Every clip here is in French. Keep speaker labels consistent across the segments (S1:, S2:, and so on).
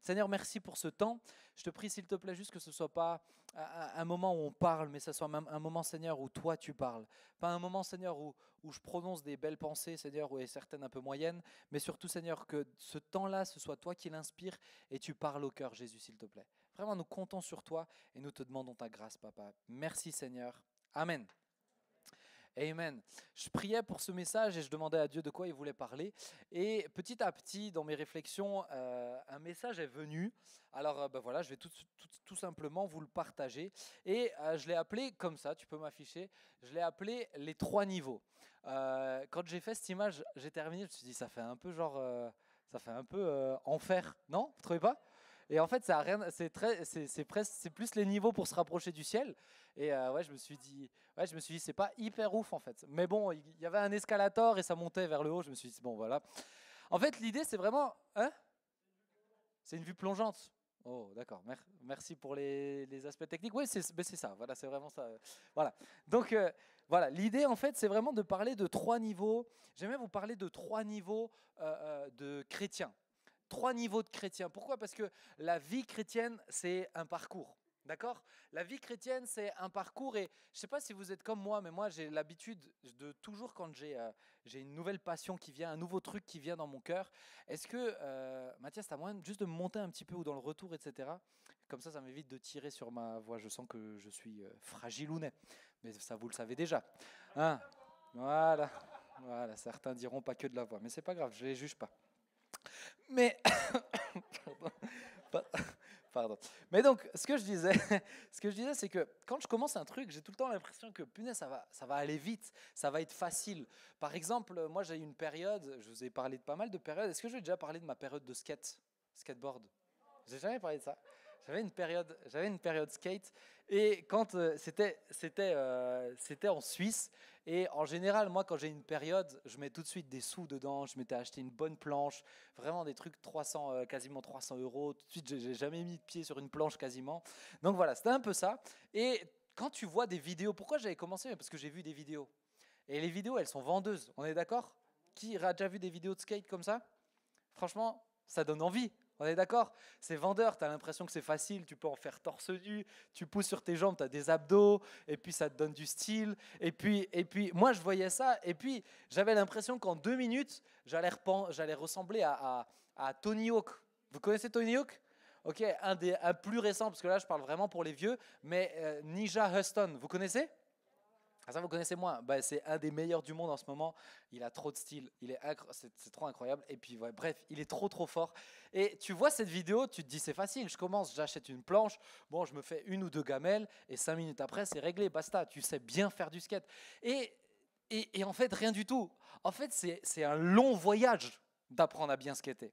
S1: Seigneur, merci pour ce temps. Je te prie, s'il te plaît, juste que ce ne soit pas un moment où on parle, mais ce soit même un moment, Seigneur, où toi tu parles. Pas un moment, Seigneur, où je prononce des belles pensées, Seigneur, ou certaines un peu moyennes, mais surtout, Seigneur, que ce temps-là, ce soit toi qui l'inspire et tu parles au cœur, Jésus, s'il te plaît. Vraiment, nous comptons sur toi et nous te demandons ta grâce, Papa. Merci, Seigneur. Amen. Amen. Je priais pour ce message et je demandais à Dieu de quoi il voulait parler. Et petit à petit, dans mes réflexions, un message est venu. Alors ben voilà, je vais tout simplement vous le partager. Et je l'ai appelé comme ça, tu peux m'afficher, je l'ai appelé les 3 niveaux. Quand j'ai fait cette image, j'ai terminé, je me suis dit, ça fait un peu genre, ça fait un peu enfer, non? Vous trouvez pas? Et en fait, ça a rien, c'est presque, c'est plus les niveaux pour se rapprocher du ciel. Et ouais, je me suis dit, c'est pas hyper ouf en fait. Mais bon, il y avait un escalator et ça montait vers le haut. Je me suis dit, bon, voilà. En fait, l'idée, c'est vraiment. Hein? C'est une vue plongeante. Oh, d'accord. Merci pour les aspects techniques. Oui, c'est ça. Voilà, c'est vraiment ça. Voilà. Donc, voilà. L'idée, en fait, c'est vraiment de parler de 3 niveaux. J'aimerais vous parler de 3 niveaux de chrétiens. 3 niveaux de chrétiens. Pourquoi? Parce que la vie chrétienne, c'est un parcours. D'accord? La vie chrétienne, c'est un parcours et je ne sais pas si vous êtes comme moi, mais moi j'ai l'habitude de toujours quand j'ai une nouvelle passion qui vient, un nouveau truc qui vient dans mon cœur, est-ce que, Mathias, tu as moyen juste de me monter un petit peu ou dans le retour, etc. Comme ça m'évite de tirer sur ma voix. Je sens que je suis fragilounet, mais ça vous le savez déjà. Hein? Voilà. Voilà, certains diront pas que de la voix, mais c'est pas grave, je les juge pas. Mais pardon, pardon. Mais donc, ce que je disais, c'est que quand je commence un truc, j'ai tout le temps l'impression que punaise, ça va aller vite, ça va être facile. Par exemple, moi j'ai eu une période, je vous ai parlé de pas mal de périodes. Est-ce que j'ai déjà parlé de ma période de skateboard? J'ai jamais parlé de ça. J'avais une période skate et quand c'était en Suisse et en général moi quand j'ai une période je mets tout de suite des sous dedans. Je m'étais acheté une bonne planche, vraiment des trucs 300 quasiment 300 euros. Tout de suite j'ai jamais mis de pied sur une planche quasiment. Donc voilà, c'était un peu ça. Et quand tu vois des vidéos, pourquoi j'avais commencé? Parce que j'ai vu des vidéos et les vidéos elles sont vendeuses. On est d'accord? Qui a déjà vu des vidéos de skate comme ça? Franchement, ça donne envie. On est d'accord? C'est vendeur, tu as l'impression que c'est facile, tu peux en faire torse nu, tu pousses sur tes jambes, tu as des abdos, et puis ça te donne du style. Et puis moi, je voyais ça, et puis j'avais l'impression qu'en 2 minutes, j'allais ressembler à Tony Hawk. Vous connaissez Tony Hawk? Ok, un plus récent, parce que là, je parle vraiment pour les vieux, mais Ninja Huston, vous connaissez? Ah, ça, vous connaissez moins. Bah, c'est un des meilleurs du monde en ce moment. Il a trop de style. C'est trop incroyable. Et puis, ouais, bref, il est trop, trop fort. Et tu vois cette vidéo, tu te dis, c'est facile. Je commence, j'achète une planche. Bon, je me fais 1 ou 2 gamelles. Et 5 minutes après, c'est réglé. Basta. Tu sais bien faire du skate. Et en fait, rien du tout. En fait, c'est un long voyage d'apprendre à bien skater.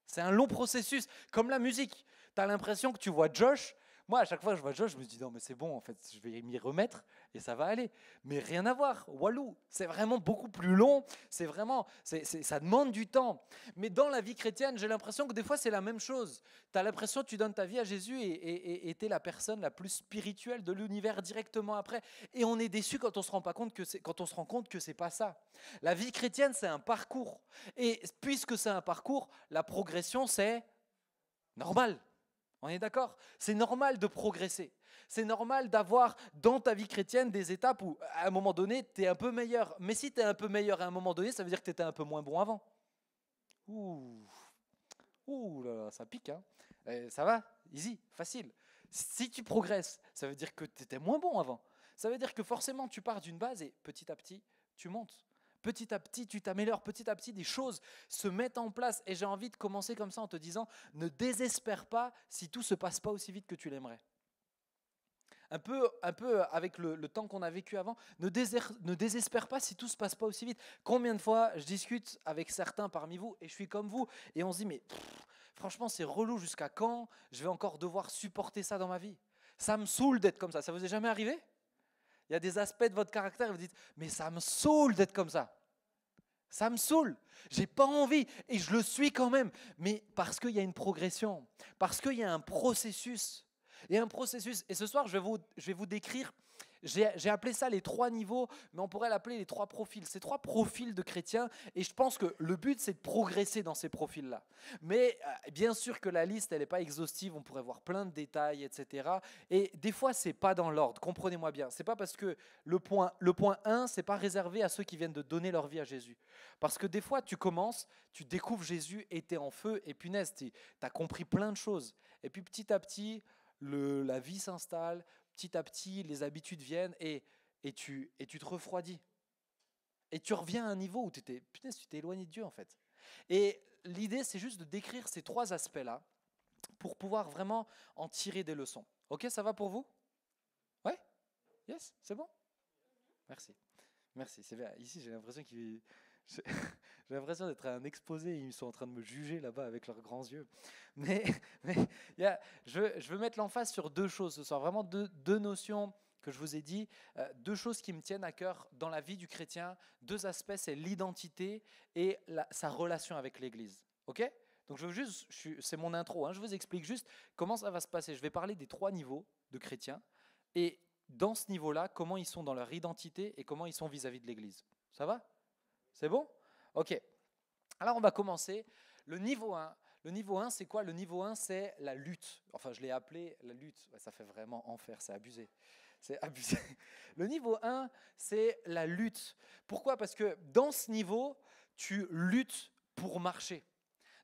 S1: C'est un long processus. Comme la musique. Tu as l'impression que tu vois Josh. Moi, à chaque fois que je vois Josh, je me dis non, mais c'est bon, en fait, je vais m'y remettre et ça va aller. Mais rien à voir, Walou, c'est vraiment beaucoup plus long, ça demande du temps. Mais dans la vie chrétienne, j'ai l'impression que des fois, c'est la même chose. Tu as l'impression que tu donnes ta vie à Jésus et tu es la personne la plus spirituelle de l'univers directement après. Et on est déçu quand on se rend pas compte quand on se rend compte que c'est pas ça. La vie chrétienne, c'est un parcours. Et puisque c'est un parcours, la progression, c'est normal. On est d'accord? C'est normal de progresser. C'est normal d'avoir dans ta vie chrétienne des étapes où, à un moment donné, tu es un peu meilleur. Mais si tu es un peu meilleur à un moment donné, ça veut dire que tu étais un peu moins bon avant. Ouh, ouh là là, ça pique, hein? Ça va? Easy, facile. Si tu progresses, ça veut dire que tu étais moins bon avant. Ça veut dire que forcément, tu pars d'une base et petit à petit, tu montes. Petit à petit, tu t'améliores. Petit à petit, des choses se mettent en place. Et j'ai envie de commencer comme ça en te disant, ne désespère pas si tout ne se passe pas aussi vite que tu l'aimerais. Un peu avec le temps qu'on a vécu avant, ne désespère pas si tout ne se passe pas aussi vite. Combien de fois je discute avec certains parmi vous, et je suis comme vous, et on se dit, mais franchement, c'est relou, jusqu'à quand je vais encore devoir supporter ça dans ma vie? Ça me saoule d'être comme ça. Ça vous est jamais arrivé? Il y a des aspects de votre caractère, et vous dites, mais ça me saoule d'être comme ça. Ça me saoule, j'ai pas envie et je le suis quand même, mais parce qu'il y a une progression, parce qu'il y a un processus. Et un processus. Et ce soir, je vais vous décrire J'ai appelé ça les 3 niveaux, mais on pourrait l'appeler les 3 profils. Ces 3 profils de chrétiens, et je pense que le but, c'est de progresser dans ces profils-là. Mais bien sûr que la liste, elle n'est pas exhaustive, on pourrait voir plein de détails, etc. Et des fois, c'est pas dans l'ordre, comprenez-moi bien. C'est pas parce que le point 1, c'est pas réservé à ceux qui viennent de donner leur vie à Jésus. Parce que des fois, tu commences, tu découvres Jésus et t'es en feu, et punaise, t'as compris plein de choses. Et puis petit à petit, la vie s'installe, petit à petit, les habitudes viennent et tu te refroidis. Et tu reviens à un niveau où tu t'es éloigné de Dieu en fait. Et l'idée, c'est juste de décrire ces 3 aspects-là pour pouvoir vraiment en tirer des leçons. Ok, ça va pour vous? Ouais? Yes, c'est bon? Merci. Merci, c'est bien. Ici, j'ai l'impression j'ai l'impression d'être à un exposé, ils sont en train de me juger là-bas avec leurs grands yeux. Mais, mais je veux mettre l'emphase sur 2 choses ce soir, vraiment deux notions que je vous ai dit, 2 choses qui me tiennent à cœur dans la vie du chrétien, 2 aspects, c'est l'identité et sa relation avec l'Église. Ok? Donc c'est mon intro, hein, je vous explique juste comment ça va se passer. Je vais parler des 3 niveaux de chrétiens et dans ce niveau-là, comment ils sont dans leur identité et comment ils sont vis-à-vis de l'Église. Ça va? C'est bon? Ok. Alors on va commencer. Le niveau 1. Le niveau 1, c'est quoi? Le niveau 1, c'est la lutte. Enfin, je l'ai appelé la lutte. Ouais, ça fait vraiment enfer, c'est abusé. C'est abusé. Le niveau 1, c'est la lutte. Pourquoi? Parce que dans ce niveau, tu luttes pour marcher.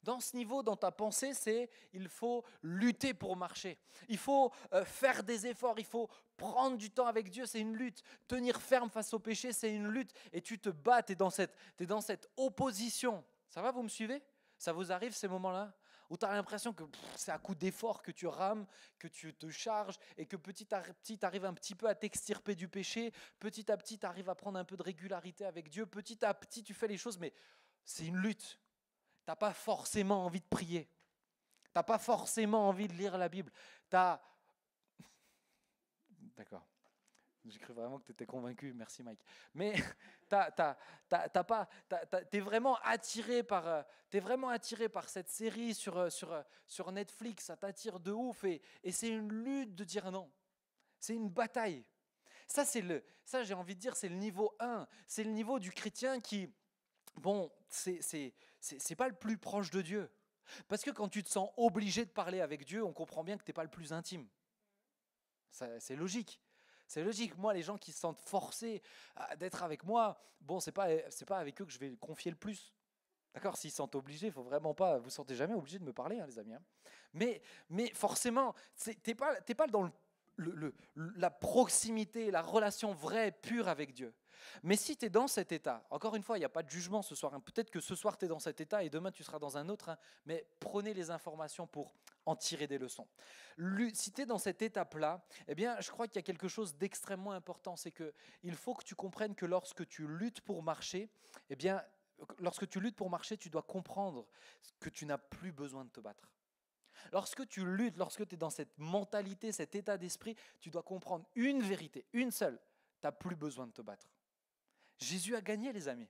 S1: Dans ce niveau, dans ta pensée, c'est il faut lutter pour marcher. Il faut faire des efforts, il faut prendre du temps avec Dieu, c'est une lutte. Tenir ferme face au péché, c'est une lutte. Et tu te bats, tu es dans cette opposition. Ça va, vous me suivez? Ça vous arrive ces moments-là où tu as l'impression que c'est à coup d'effort que tu rames, que tu te charges et que petit à petit tu arrives un petit peu à t'extirper du péché, petit à petit tu arrives à prendre un peu de régularité avec Dieu, petit à petit tu fais les choses, mais c'est une lutte. Tu n'as pas forcément envie de prier. Tu n'as pas forcément envie de lire la Bible. D'accord. J'ai cru vraiment que tu étais convaincu. Merci Mike. Mais tu es vraiment attiré par cette série sur Netflix. Ça t'attire de ouf. Et c'est une lutte de dire non. C'est une bataille. Ça, j'ai envie de dire, c'est le niveau 1. C'est le niveau du chrétien qui, bon, c'est pas le plus proche de Dieu. Parce que quand tu te sens obligé de parler avec Dieu, on comprend bien que tu n'es pas le plus intime. C'est logique. C'est logique. Moi, les gens qui se sentent forcés d'être avec moi, bon, c'est pas avec eux que je vais confier le plus. D'accord? S'ils se sentent obligés, il faut vraiment pas. Vous ne sentez jamais obligé de me parler, hein, les amis. Hein. Mais forcément, t'es pas dans la proximité, la relation vraie, pure avec Dieu. Mais si tu es dans cet état, encore une fois, il n'y a pas de jugement ce soir. Hein. Peut-être que ce soir, tu es dans cet état et demain, tu seras dans un autre. Hein. Mais prenez les informations pour en tirer des leçons. Si tu es dans cette étape-là, eh bien, je crois qu'il y a quelque chose d'extrêmement important. C'est qu'il faut que tu comprennes que lorsque tu luttes pour marcher, eh bien, tu dois comprendre que tu n'as plus besoin de te battre. Lorsque tu luttes, lorsque tu es dans cette mentalité, cet état d'esprit, tu dois comprendre une vérité, une seule. Tu n'as plus besoin de te battre. Jésus a gagné, les amis.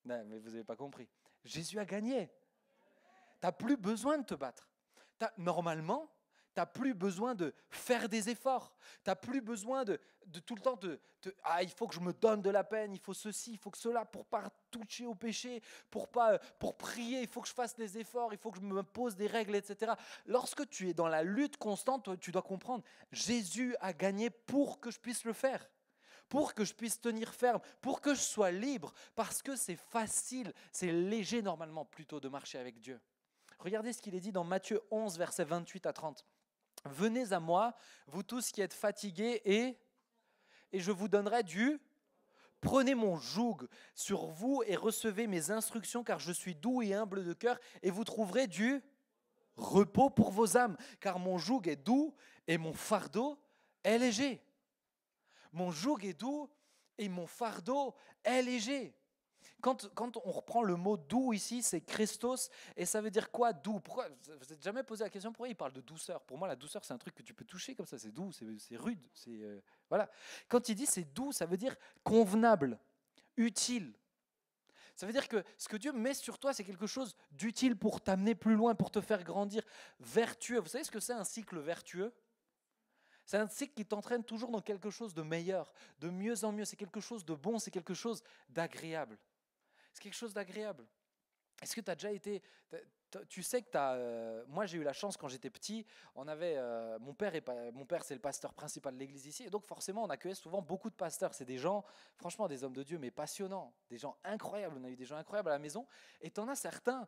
S1: Non, mais vous n'avez pas compris. Jésus a gagné. Tu n'as plus besoin de te battre. Normalement, tu n'as plus besoin de faire des efforts. Tu n'as plus besoin de tout le temps il faut que je me donne de la peine, il faut ceci, il faut que cela pour ne pas toucher au péché, pour prier, il faut que je fasse des efforts, il faut que je me pose des règles, etc. Lorsque tu es dans la lutte constante, tu dois comprendre, Jésus a gagné pour que je puisse le faire. Pour que je puisse tenir ferme, pour que je sois libre, parce que c'est facile, c'est léger normalement plutôt de marcher avec Dieu. Regardez ce qu'il est dit dans Matthieu 11, versets 28 à 30. « Venez à moi, vous tous qui êtes fatigués, et je vous donnerai du... Prenez mon joug sur vous et recevez mes instructions, car je suis doux et humble de cœur, et vous trouverez du repos pour vos âmes, car mon joug est doux et mon fardeau est léger. » Mon joug est doux et mon fardeau est léger. Quand on reprend le mot doux ici, c'est Christos, et ça veut dire quoi doux? Pourquoi? Vous vous êtes jamais posé la question pourquoi il parle de douceur? Pour moi, la douceur, c'est un truc que tu peux toucher comme ça, c'est doux, c'est rude. Voilà. Quand il dit c'est doux, ça veut dire convenable, utile. Ça veut dire que ce que Dieu met sur toi, c'est quelque chose d'utile pour t'amener plus loin, pour te faire grandir, vertueux. Vous savez ce que c'est un cycle vertueux? C'est un cycle qui t'entraîne toujours dans quelque chose de meilleur, de mieux en mieux. C'est quelque chose de bon, c'est quelque chose d'agréable. C'est quelque chose d'agréable. Est-ce que tu as déjà été... Tu sais que moi, j'ai eu la chance quand j'étais petit. On avait mon père, c'est le pasteur principal de l'église ici, et donc forcément, on accueillait souvent beaucoup de pasteurs. C'est des gens, franchement, des hommes de Dieu, mais passionnants, des gens incroyables. On a eu des gens incroyables à la maison. Et tu en as certains.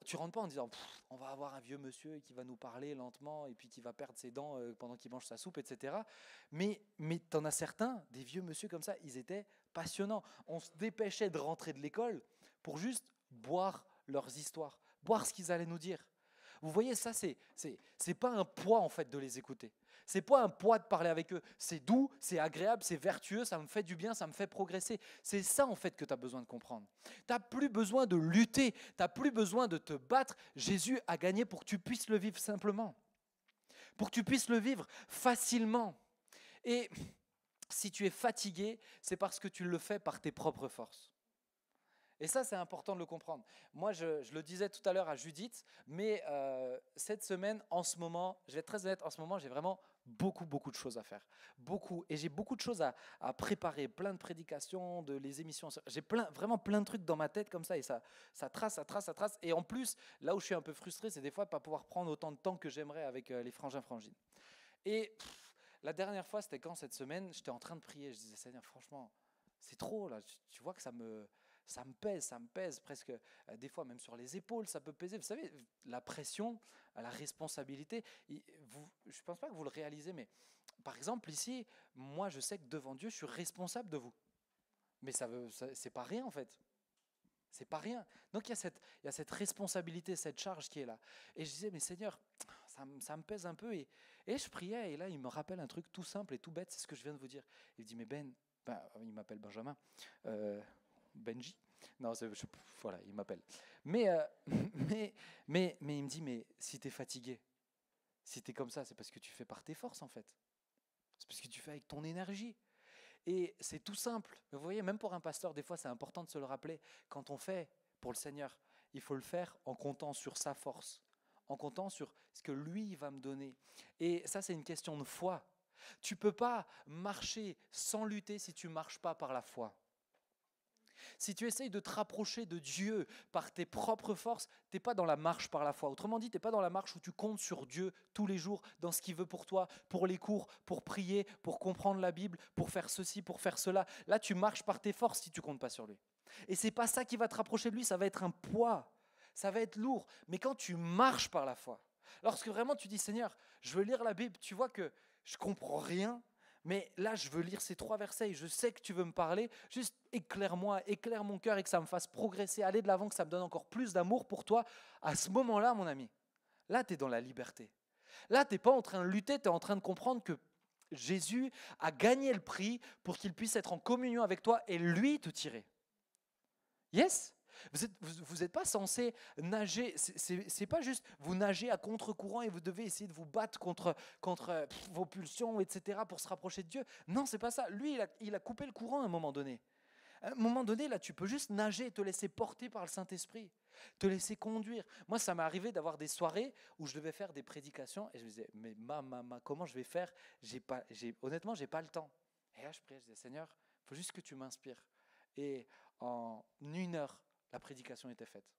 S1: Tu rentres pas en disant on va avoir un vieux monsieur qui va nous parler lentement et puis qui va perdre ses dents pendant qu'il mange sa soupe, etc. Mais tu en as certains, des vieux monsieur comme ça, ils étaient passionnants. On se dépêchait de rentrer de l'école pour juste boire leurs histoires, boire ce qu'ils allaient nous dire. Vous voyez, ça, c'est pas un poids en fait de les écouter. C'est pas un poids de parler avec eux. C'est doux, c'est agréable, c'est vertueux, ça me fait du bien, ça me fait progresser. C'est ça en fait que tu as besoin de comprendre. Tu n'as plus besoin de lutter, tu n'as plus besoin de te battre. Jésus a gagné pour que tu puisses le vivre simplement, pour que tu puisses le vivre facilement. Et si tu es fatigué, c'est parce que tu le fais par tes propres forces. Et ça, c'est important de le comprendre. Moi, je le disais tout à l'heure à Judith, mais cette semaine, en ce moment, je vais être très honnête, en ce moment, j'ai vraiment beaucoup de choses à faire. Beaucoup. Et j'ai beaucoup de choses à préparer, plein de prédications, les émissions. J'ai vraiment plein de trucs dans ma tête comme ça, et ça trace. Et en plus, là où je suis un peu frustré, c'est des fois de ne pas pouvoir prendre autant de temps que j'aimerais avec les frangins-frangines. Et la dernière fois, c'était quand cette semaine, j'étais en train de prier. Je disais, Seigneur, franchement, c'est trop, là. Tu vois que ça me pèse presque, des fois même sur les épaules, ça peut peser. Vous savez, la pression, la responsabilité, je ne pense pas que vous le réalisez, mais par exemple ici, moi je sais que devant Dieu, je suis responsable de vous. Mais c'est pas rien en fait. C'est pas rien. Donc il y a cette responsabilité, cette charge qui est là. Et je disais, mais Seigneur, ça me pèse un peu. Et je priais, et là il me rappelle un truc tout simple et tout bête, c'est ce que je viens de vous dire. Il dit, mais il m'appelle Benjamin. Benji. Non, voilà, il m'appelle. Mais, mais il me dit, mais si tu es fatigué, si tu es comme ça, c'est parce que tu fais par tes forces en fait. C'est parce que tu fais avec ton énergie. Et c'est tout simple. Vous voyez, même pour un pasteur, des fois, c'est important de se le rappeler. Quand on fait pour le Seigneur, il faut le faire en comptant sur sa force, en comptant sur ce que lui va me donner. Et ça, c'est une question de foi. Tu ne peux pas marcher sans lutter si tu ne marches pas par la foi. Si tu essayes de te rapprocher de Dieu par tes propres forces, tu n'es pas dans la marche par la foi. Autrement dit, tu n'es pas dans la marche où tu comptes sur Dieu tous les jours, dans ce qu'il veut pour toi, pour les cours, pour prier, pour comprendre la Bible, pour faire ceci, pour faire cela. Là, tu marches par tes forces si tu ne comptes pas sur lui. Et ce n'est pas ça qui va te rapprocher de lui, ça va être un poids, ça va être lourd. Mais quand tu marches par la foi, lorsque vraiment tu dis, Seigneur, je veux lire la Bible, tu vois que je ne comprends rien, mais là, je veux lire ces 3 versets et je sais que tu veux me parler. Juste éclaire-moi, éclaire mon cœur et que ça me fasse progresser, aller de l'avant, que ça me donne encore plus d'amour pour toi. À ce moment-là, mon ami, là, tu es dans la liberté. Là, tu n'es pas en train de lutter, tu es en train de comprendre que Jésus a gagné le prix pour qu'il puisse être en communion avec toi et lui te tirer. Yes ? Vous n'êtes pas censé nager, c'est pas juste vous nagez à contre-courant et vous devez essayer de vous battre contre vos pulsions, etc. pour se rapprocher de Dieu. Non, c'est pas ça. Lui, il a coupé le courant à un moment donné. À un moment donné, là, tu peux juste nager et te laisser porter par le Saint-Esprit, te laisser conduire. Moi, ça m'est arrivé d'avoir des soirées où je devais faire des prédications et je me disais, mais comment je vais faire ? Honnêtement, j'ai pas le temps. Et là, je priais, je disais, Seigneur, il faut juste que tu m'inspires. Et en 1 heure, la prédication était faite.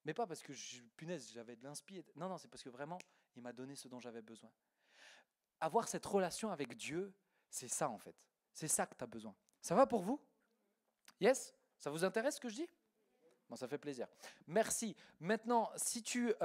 S1: Mais pas parce que, punaise, j'avais de l'inspi. Non, c'est parce que vraiment, il m'a donné ce dont j'avais besoin. Avoir cette relation avec Dieu, c'est ça en fait. C'est ça que tu as besoin. Ça va pour vous ? Yes ? Ça vous intéresse ce que je dis ? Bon, ça fait plaisir. Merci. Maintenant, si tu es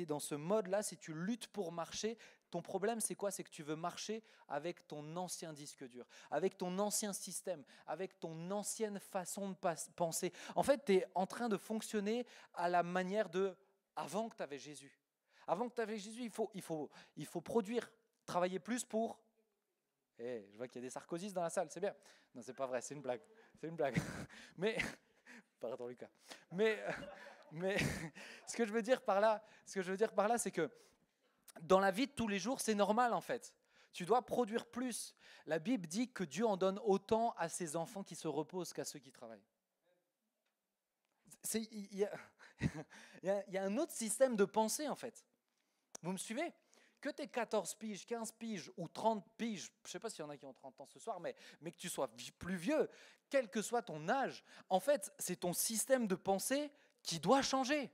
S1: dans ce mode-là, si tu luttes pour marcher, ton problème, c'est quoi ? C'est que tu veux marcher avec ton ancien disque dur, avec ton ancien système, avec ton ancienne façon de penser. En fait, tu es en train de fonctionner à la manière de avant que tu avais Jésus. Avant que tu avais Jésus, il faut produire, travailler plus pour... je vois qu'il y a des sarkozystes dans la salle, c'est bien. Non, c'est pas vrai, c'est une blague. C'est une blague. Mais, pardon Lucas. Mais ce que je veux dire par là, c'est que dans la vie de tous les jours, c'est normal en fait. Tu dois produire plus. La Bible dit que Dieu en donne autant à ses enfants qui se reposent qu'à ceux qui travaillent. Il y a un autre système de pensée en fait. Vous me suivez ? Que tu aies 14 piges, 15 piges ou 30 piges, je ne sais pas s'il y en a qui ont 30 ans ce soir, mais que tu sois plus vieux, quel que soit ton âge, en fait, c'est ton système de pensée qui doit changer.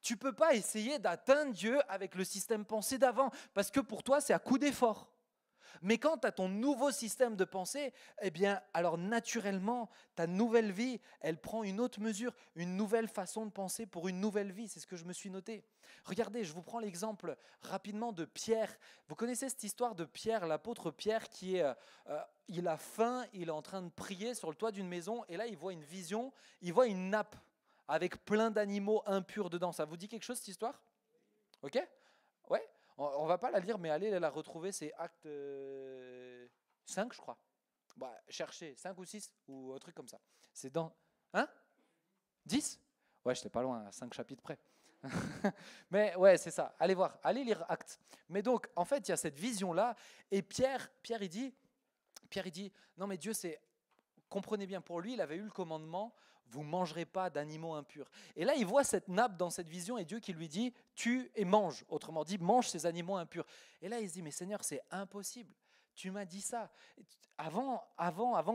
S1: Tu ne peux pas essayer d'atteindre Dieu avec le système pensée d'avant, parce que pour toi, c'est à coup d'effort. Mais quand tu as ton nouveau système de pensée, eh bien, alors naturellement, ta nouvelle vie, elle prend une autre mesure, une nouvelle façon de penser pour une nouvelle vie. C'est ce que je me suis noté. Regardez, je vous prends l'exemple rapidement de Pierre. Vous connaissez cette histoire de Pierre, l'apôtre Pierre, il a faim, il est en train de prier sur le toit d'une maison, et là, il voit une vision, il voit une nappe avec plein d'animaux impurs dedans. Ça vous dit quelque chose, cette histoire? Ok? Ouais? On ne va pas la lire, mais allez la retrouver, c'est Acte 5, je crois. Bah, cherchez, 5 ou 6, ou un truc comme ça. C'est dans... Hein? 10? Ouais, je n'étais pas loin, à 5 chapitres près. Mais ouais, c'est ça. Allez voir, allez lire Actes. Mais donc, en fait, il y a cette vision-là, et Pierre, il dit, non mais Dieu, comprenez bien, pour lui, il avait eu le commandement, vous ne mangerez pas d'animaux impurs. Et là, il voit cette nappe dans cette vision et Dieu qui lui dit, tue et mange. Autrement dit, mange ces animaux impurs. Et là, il se dit, mais Seigneur, c'est impossible. Tu m'as dit ça. Avant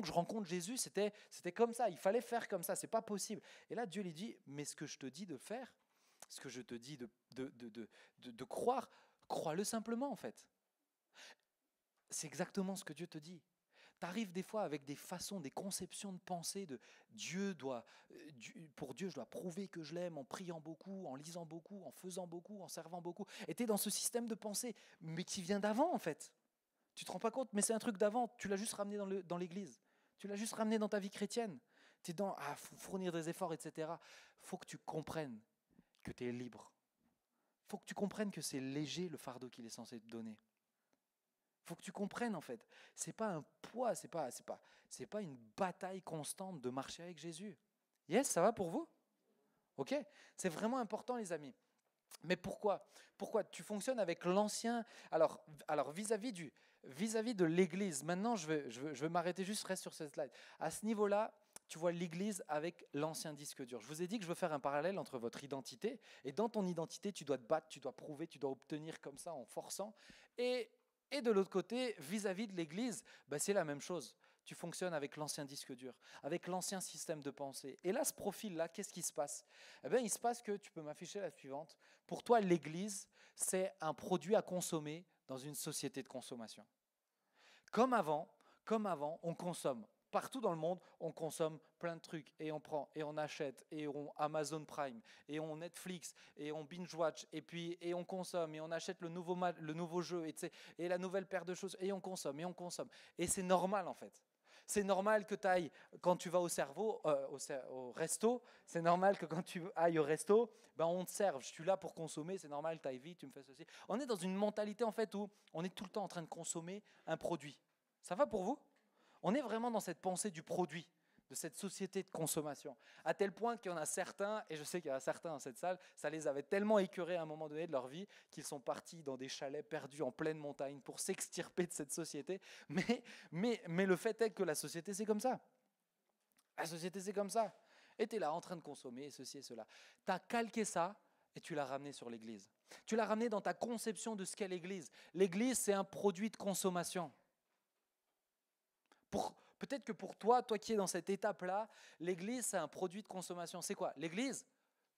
S1: que je rencontre Jésus, c'était comme ça. Il fallait faire comme ça. C'est pas possible. Et là, Dieu lui dit, mais ce que je te dis de faire, ce que je te dis de croire, crois-le simplement en fait. C'est exactement ce que Dieu te dit. Tu arrives des fois avec des façons, des conceptions de pensée de pour Dieu, je dois prouver que je l'aime en priant beaucoup, en lisant beaucoup, en faisant beaucoup, en servant beaucoup. Et tu es dans ce système de pensée, mais qui vient d'avant en fait. Tu ne te rends pas compte, mais c'est un truc d'avant. Tu l'as juste ramené dans l'église. Tu l'as juste ramené dans ta vie chrétienne. Tu es dans fournir des efforts, etc. Il faut que tu comprennes que tu es libre. Il faut que tu comprennes que c'est léger le fardeau qu'il est censé te donner. Il faut que tu comprennes en fait, c'est pas un poids, c'est pas une bataille constante de marcher avec Jésus. Yes, ça va pour vous? Ok, c'est vraiment important les amis. Mais pourquoi tu fonctionnes avec l'ancien? Alors vis-à-vis de l'Église. Maintenant, je vais m'arrêter juste, reste sur cette slide. À ce niveau-là, tu vois l'Église avec l'ancien disque dur. Je vous ai dit que je veux faire un parallèle entre votre identité et dans ton identité, tu dois te battre, tu dois prouver, tu dois obtenir comme ça en forçant. Et de l'autre côté, vis-à-vis de l'Église, c'est la même chose. Tu fonctionnes avec l'ancien disque dur, avec l'ancien système de pensée. Et là, ce profil-là, qu'est-ce qui se passe? Eh bien, il se passe que, tu peux m'afficher la suivante, pour toi, l'Église, c'est un produit à consommer dans une société de consommation. Comme avant, on consomme. Partout dans le monde, on consomme plein de trucs et on prend et on achète et on Amazon Prime et on Netflix et on binge watch et on consomme et on achète le nouveau jeu et la nouvelle paire de choses et on consomme et c'est normal en fait. C'est normal que tu ailles quand tu vas au resto, c'est normal que quand tu ailles au resto, on te serve. Je suis là pour consommer, c'est normal, tu ailles vite, tu me fais ceci. On est dans une mentalité en fait où on est tout le temps en train de consommer un produit. Ça va pour vous? On est vraiment dans cette pensée du produit, de cette société de consommation, à tel point qu'il y en a certains, et je sais qu'il y en a certains dans cette salle, ça les avait tellement écœurés à un moment donné de leur vie qu'ils sont partis dans des chalets perdus en pleine montagne pour s'extirper de cette société. Mais le fait est que la société, c'est comme ça. La société, c'est comme ça. Et tu es là en train de consommer ceci et cela. Tu as calqué ça et tu l'as ramené sur l'Église. Tu l'as ramené dans ta conception de ce qu'est l'Église. L'Église, c'est un produit de consommation. Peut-être que pour toi qui es dans cette étape-là, l'Église, c'est un produit de consommation. C'est quoi? L'Église,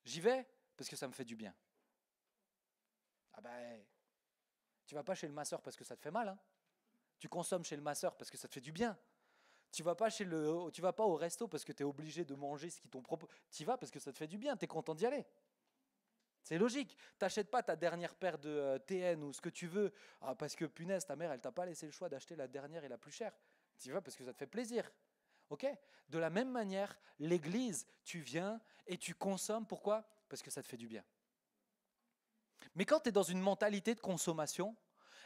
S1: j'y vais parce que ça me fait du bien. Ah ben, tu vas pas chez le masseur parce que ça te fait mal. Hein. Tu consommes chez le masseur parce que ça te fait du bien. Tu vas pas au resto parce que tu es obligé de manger ce qu'ils t'ont proposé. Tu y vas parce que ça te fait du bien, tu es content d'y aller. C'est logique. Tu n'achètes pas ta dernière paire de TN ou ce que tu veux parce que punaise, ta mère, elle t'a pas laissé le choix d'acheter la dernière et la plus chère. Tu y vas parce que ça te fait plaisir. Ok? De la même manière, l'Église, tu viens et tu consommes. Pourquoi? Parce que ça te fait du bien. Mais quand tu es dans une mentalité de consommation,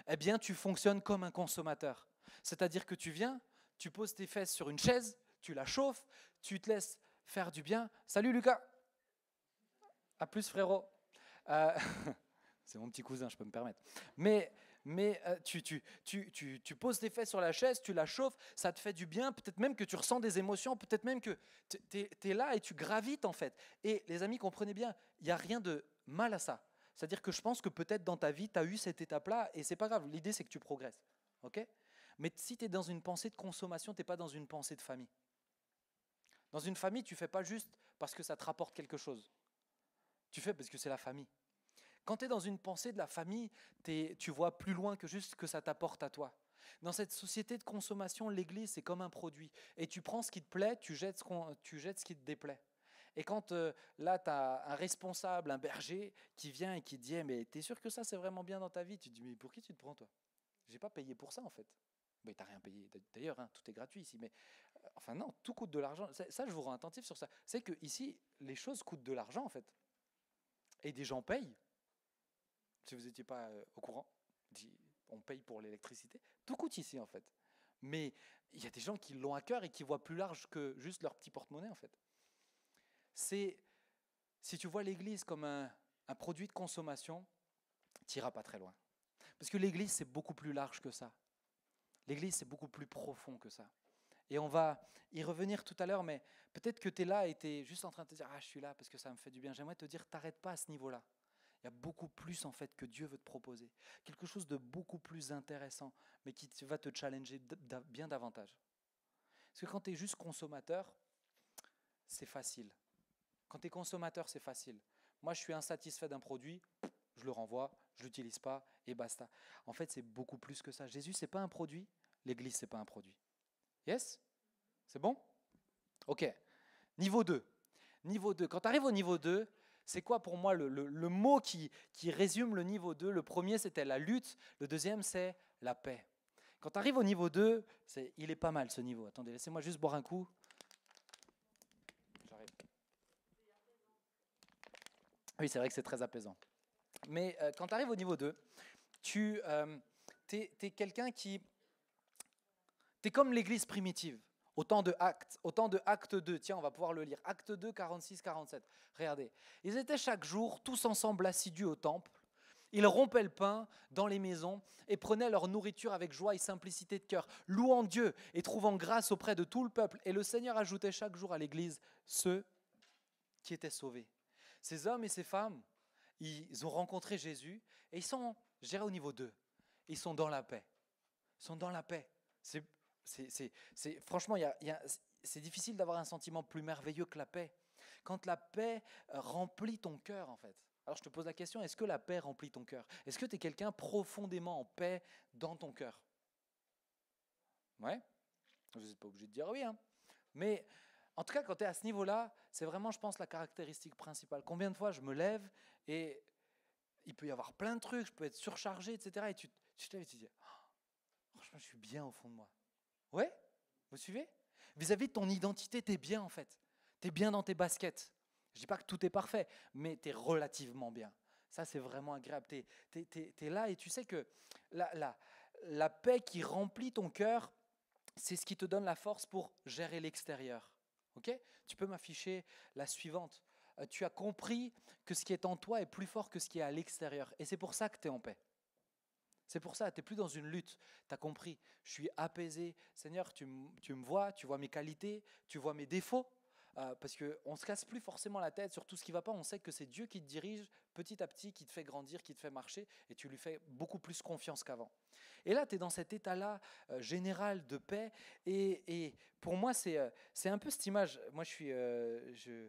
S1: eh bien, tu fonctionnes comme un consommateur. C'est-à-dire que tu viens, tu poses tes fesses sur une chaise, tu la chauffes, tu te laisses faire du bien. Salut Lucas! À plus frérot! C'est mon petit cousin, je peux me permettre. Mais tu poses tes fesses sur la chaise, tu la chauffes, ça te fait du bien, peut-être même que tu ressens des émotions, peut-être même que tu es là et tu gravites en fait. Et les amis, comprenez bien, il n'y a rien de mal à ça. C'est-à-dire que je pense que peut-être dans ta vie, tu as eu cette étape-là, et c'est pas grave, l'idée c'est que tu progresses. Ok? Mais si tu es dans une pensée de consommation, tu n'es pas dans une pensée de famille. Dans une famille, tu ne fais pas juste parce que ça te rapporte quelque chose. Tu fais parce que c'est la famille. Quand tu es dans une pensée de la famille, tu vois plus loin que juste ce que ça t'apporte à toi. Dans cette société de consommation, l'église, c'est comme un produit. Et tu prends ce qui te plaît, tu jettes ce qui te déplaît. Et quand là, tu as un responsable, un berger, qui vient et qui te dit eh, mais t'es sûr que ça, c'est vraiment bien dans ta vie? Tu te dis mais pour qui tu te prends, toi? J'ai pas payé pour ça, en fait. Mais t'as rien payé. D'ailleurs, hein, tout est gratuit ici. Mais enfin non, tout coûte de l'argent. Ça, je vous rends attentif sur ça. C'est que ici, les choses coûtent de l'argent, en fait. Et des gens payent. Si vous n'étiez pas au courant, on paye pour l'électricité. Tout coûte ici, en fait. Mais il y a des gens qui l'ont à cœur et qui voient plus large que juste leur petit porte-monnaie, en fait. Si tu vois l'église comme un produit de consommation, tu n'iras pas très loin. Parce que l'église, c'est beaucoup plus large que ça. L'église, c'est beaucoup plus profond que ça. Et on va y revenir tout à l'heure, mais peut-être que tu es là et tu es juste en train de te dire « Ah, je suis là parce que ça me fait du bien ». J'aimerais te dire, t'arrête pas à ce niveau-là. Il y a beaucoup plus en fait que Dieu veut te proposer. Quelque chose de beaucoup plus intéressant, mais qui va te challenger bien davantage. Parce que quand tu es juste consommateur, c'est facile. Quand tu es consommateur, c'est facile. Moi, je suis insatisfait d'un produit, je le renvoie, je ne l'utilise pas et basta. En fait, c'est beaucoup plus que ça. Jésus, ce n'est pas un produit, l'église, ce n'est pas un produit. Yes? C'est bon? Ok. Niveau 2. Niveau 2. Quand tu arrives au niveau 2, c'est quoi pour moi le mot qui résume le niveau 2? Le premier, c'était la lutte. Le deuxième, c'est la paix. Quand tu arrives au niveau 2, il est pas mal ce niveau. Attendez, laissez-moi juste boire un coup. J'arrive. Oui, c'est vrai que c'est très apaisant. Mais quand tu arrives au niveau 2, tu es quelqu'un qui... Tu es comme l'église primitive. Autant de Actes 2. Tiens, on va pouvoir le lire. Actes 2, 46, 47. Regardez. Ils étaient chaque jour tous ensemble assidus au temple. Ils rompaient le pain dans les maisons et prenaient leur nourriture avec joie et simplicité de cœur, louant Dieu et trouvant grâce auprès de tout le peuple. Et le Seigneur ajoutait chaque jour à l'église ceux qui étaient sauvés. Ces hommes et ces femmes, ils ont rencontré Jésus et ils sont, je dirais, au niveau 2. Ils sont dans la paix. Ils sont dans la paix. Franchement, c'est difficile d'avoir un sentiment plus merveilleux que la paix. Quand la paix remplit ton cœur, en fait. Alors je te pose la question, est-ce que la paix remplit ton cœur? Est-ce que tu es quelqu'un profondément en paix dans ton cœur? Ouais. Vous n'êtes pas obligé de dire oui. Hein. Mais en tout cas, quand tu es à ce niveau-là, c'est vraiment, je pense, la caractéristique principale. Combien de fois je me lève et il peut y avoir plein de trucs, je peux être surchargé, etc. Et tu te lèves et tu te dis, oh, franchement, je suis bien au fond de moi. Ouais? Vous suivez? Vis-à-vis de ton identité, tu es bien en fait. Tu es bien dans tes baskets. Je ne dis pas que tout est parfait, mais tu es relativement bien. Ça, c'est vraiment agréable. Tu es là et tu sais que la paix qui remplit ton cœur, c'est ce qui te donne la force pour gérer l'extérieur. Okay? Tu peux m'afficher la suivante. Tu as compris que ce qui est en toi est plus fort que ce qui est à l'extérieur. Et c'est pour ça que tu es en paix. C'est pour ça, tu n'es plus dans une lutte. Tu as compris, je suis apaisé. Seigneur, tu me vois, tu vois mes qualités, tu vois mes défauts. Parce qu'on ne se casse plus forcément la tête sur tout ce qui ne va pas. On sait que c'est Dieu qui te dirige petit à petit, qui te fait grandir, qui te fait marcher. Et tu lui fais beaucoup plus confiance qu'avant. Et là, tu es dans cet état-là général de paix. Et pour moi, c'est un peu cette image. Moi, je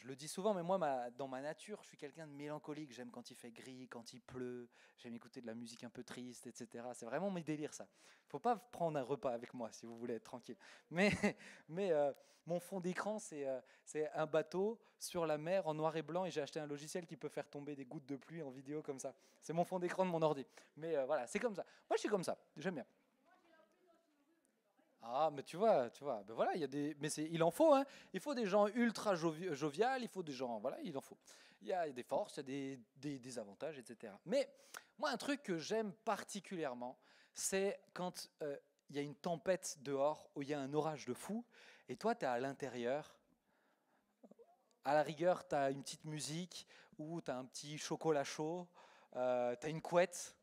S1: le dis souvent, mais moi, dans ma nature, je suis quelqu'un de mélancolique. J'aime quand il fait gris, quand il pleut. J'aime écouter de la musique un peu triste, etc. C'est vraiment mes délires, ça. Il ne faut pas prendre un repas avec moi si vous voulez être tranquille. Mais mon fond d'écran, c'est un bateau sur la mer en noir et blanc. Et j'ai acheté un logiciel qui peut faire tomber des gouttes de pluie en vidéo comme ça. C'est mon fond d'écran de mon ordi. Mais voilà, c'est comme ça. Moi, je suis comme ça. J'aime bien. Ah, mais tu vois, ben voilà, il en faut, hein. Il faut des gens ultra jovial, il faut des gens, voilà, il en faut. Il y a des forces, il y a des avantages, etc. Mais moi, un truc que j'aime particulièrement, c'est quand il y a une tempête dehors, où il y a un orage de fou, et toi, tu es à l'intérieur. À la rigueur, tu as une petite musique, ou tu as un petit chocolat chaud, tu as une couette.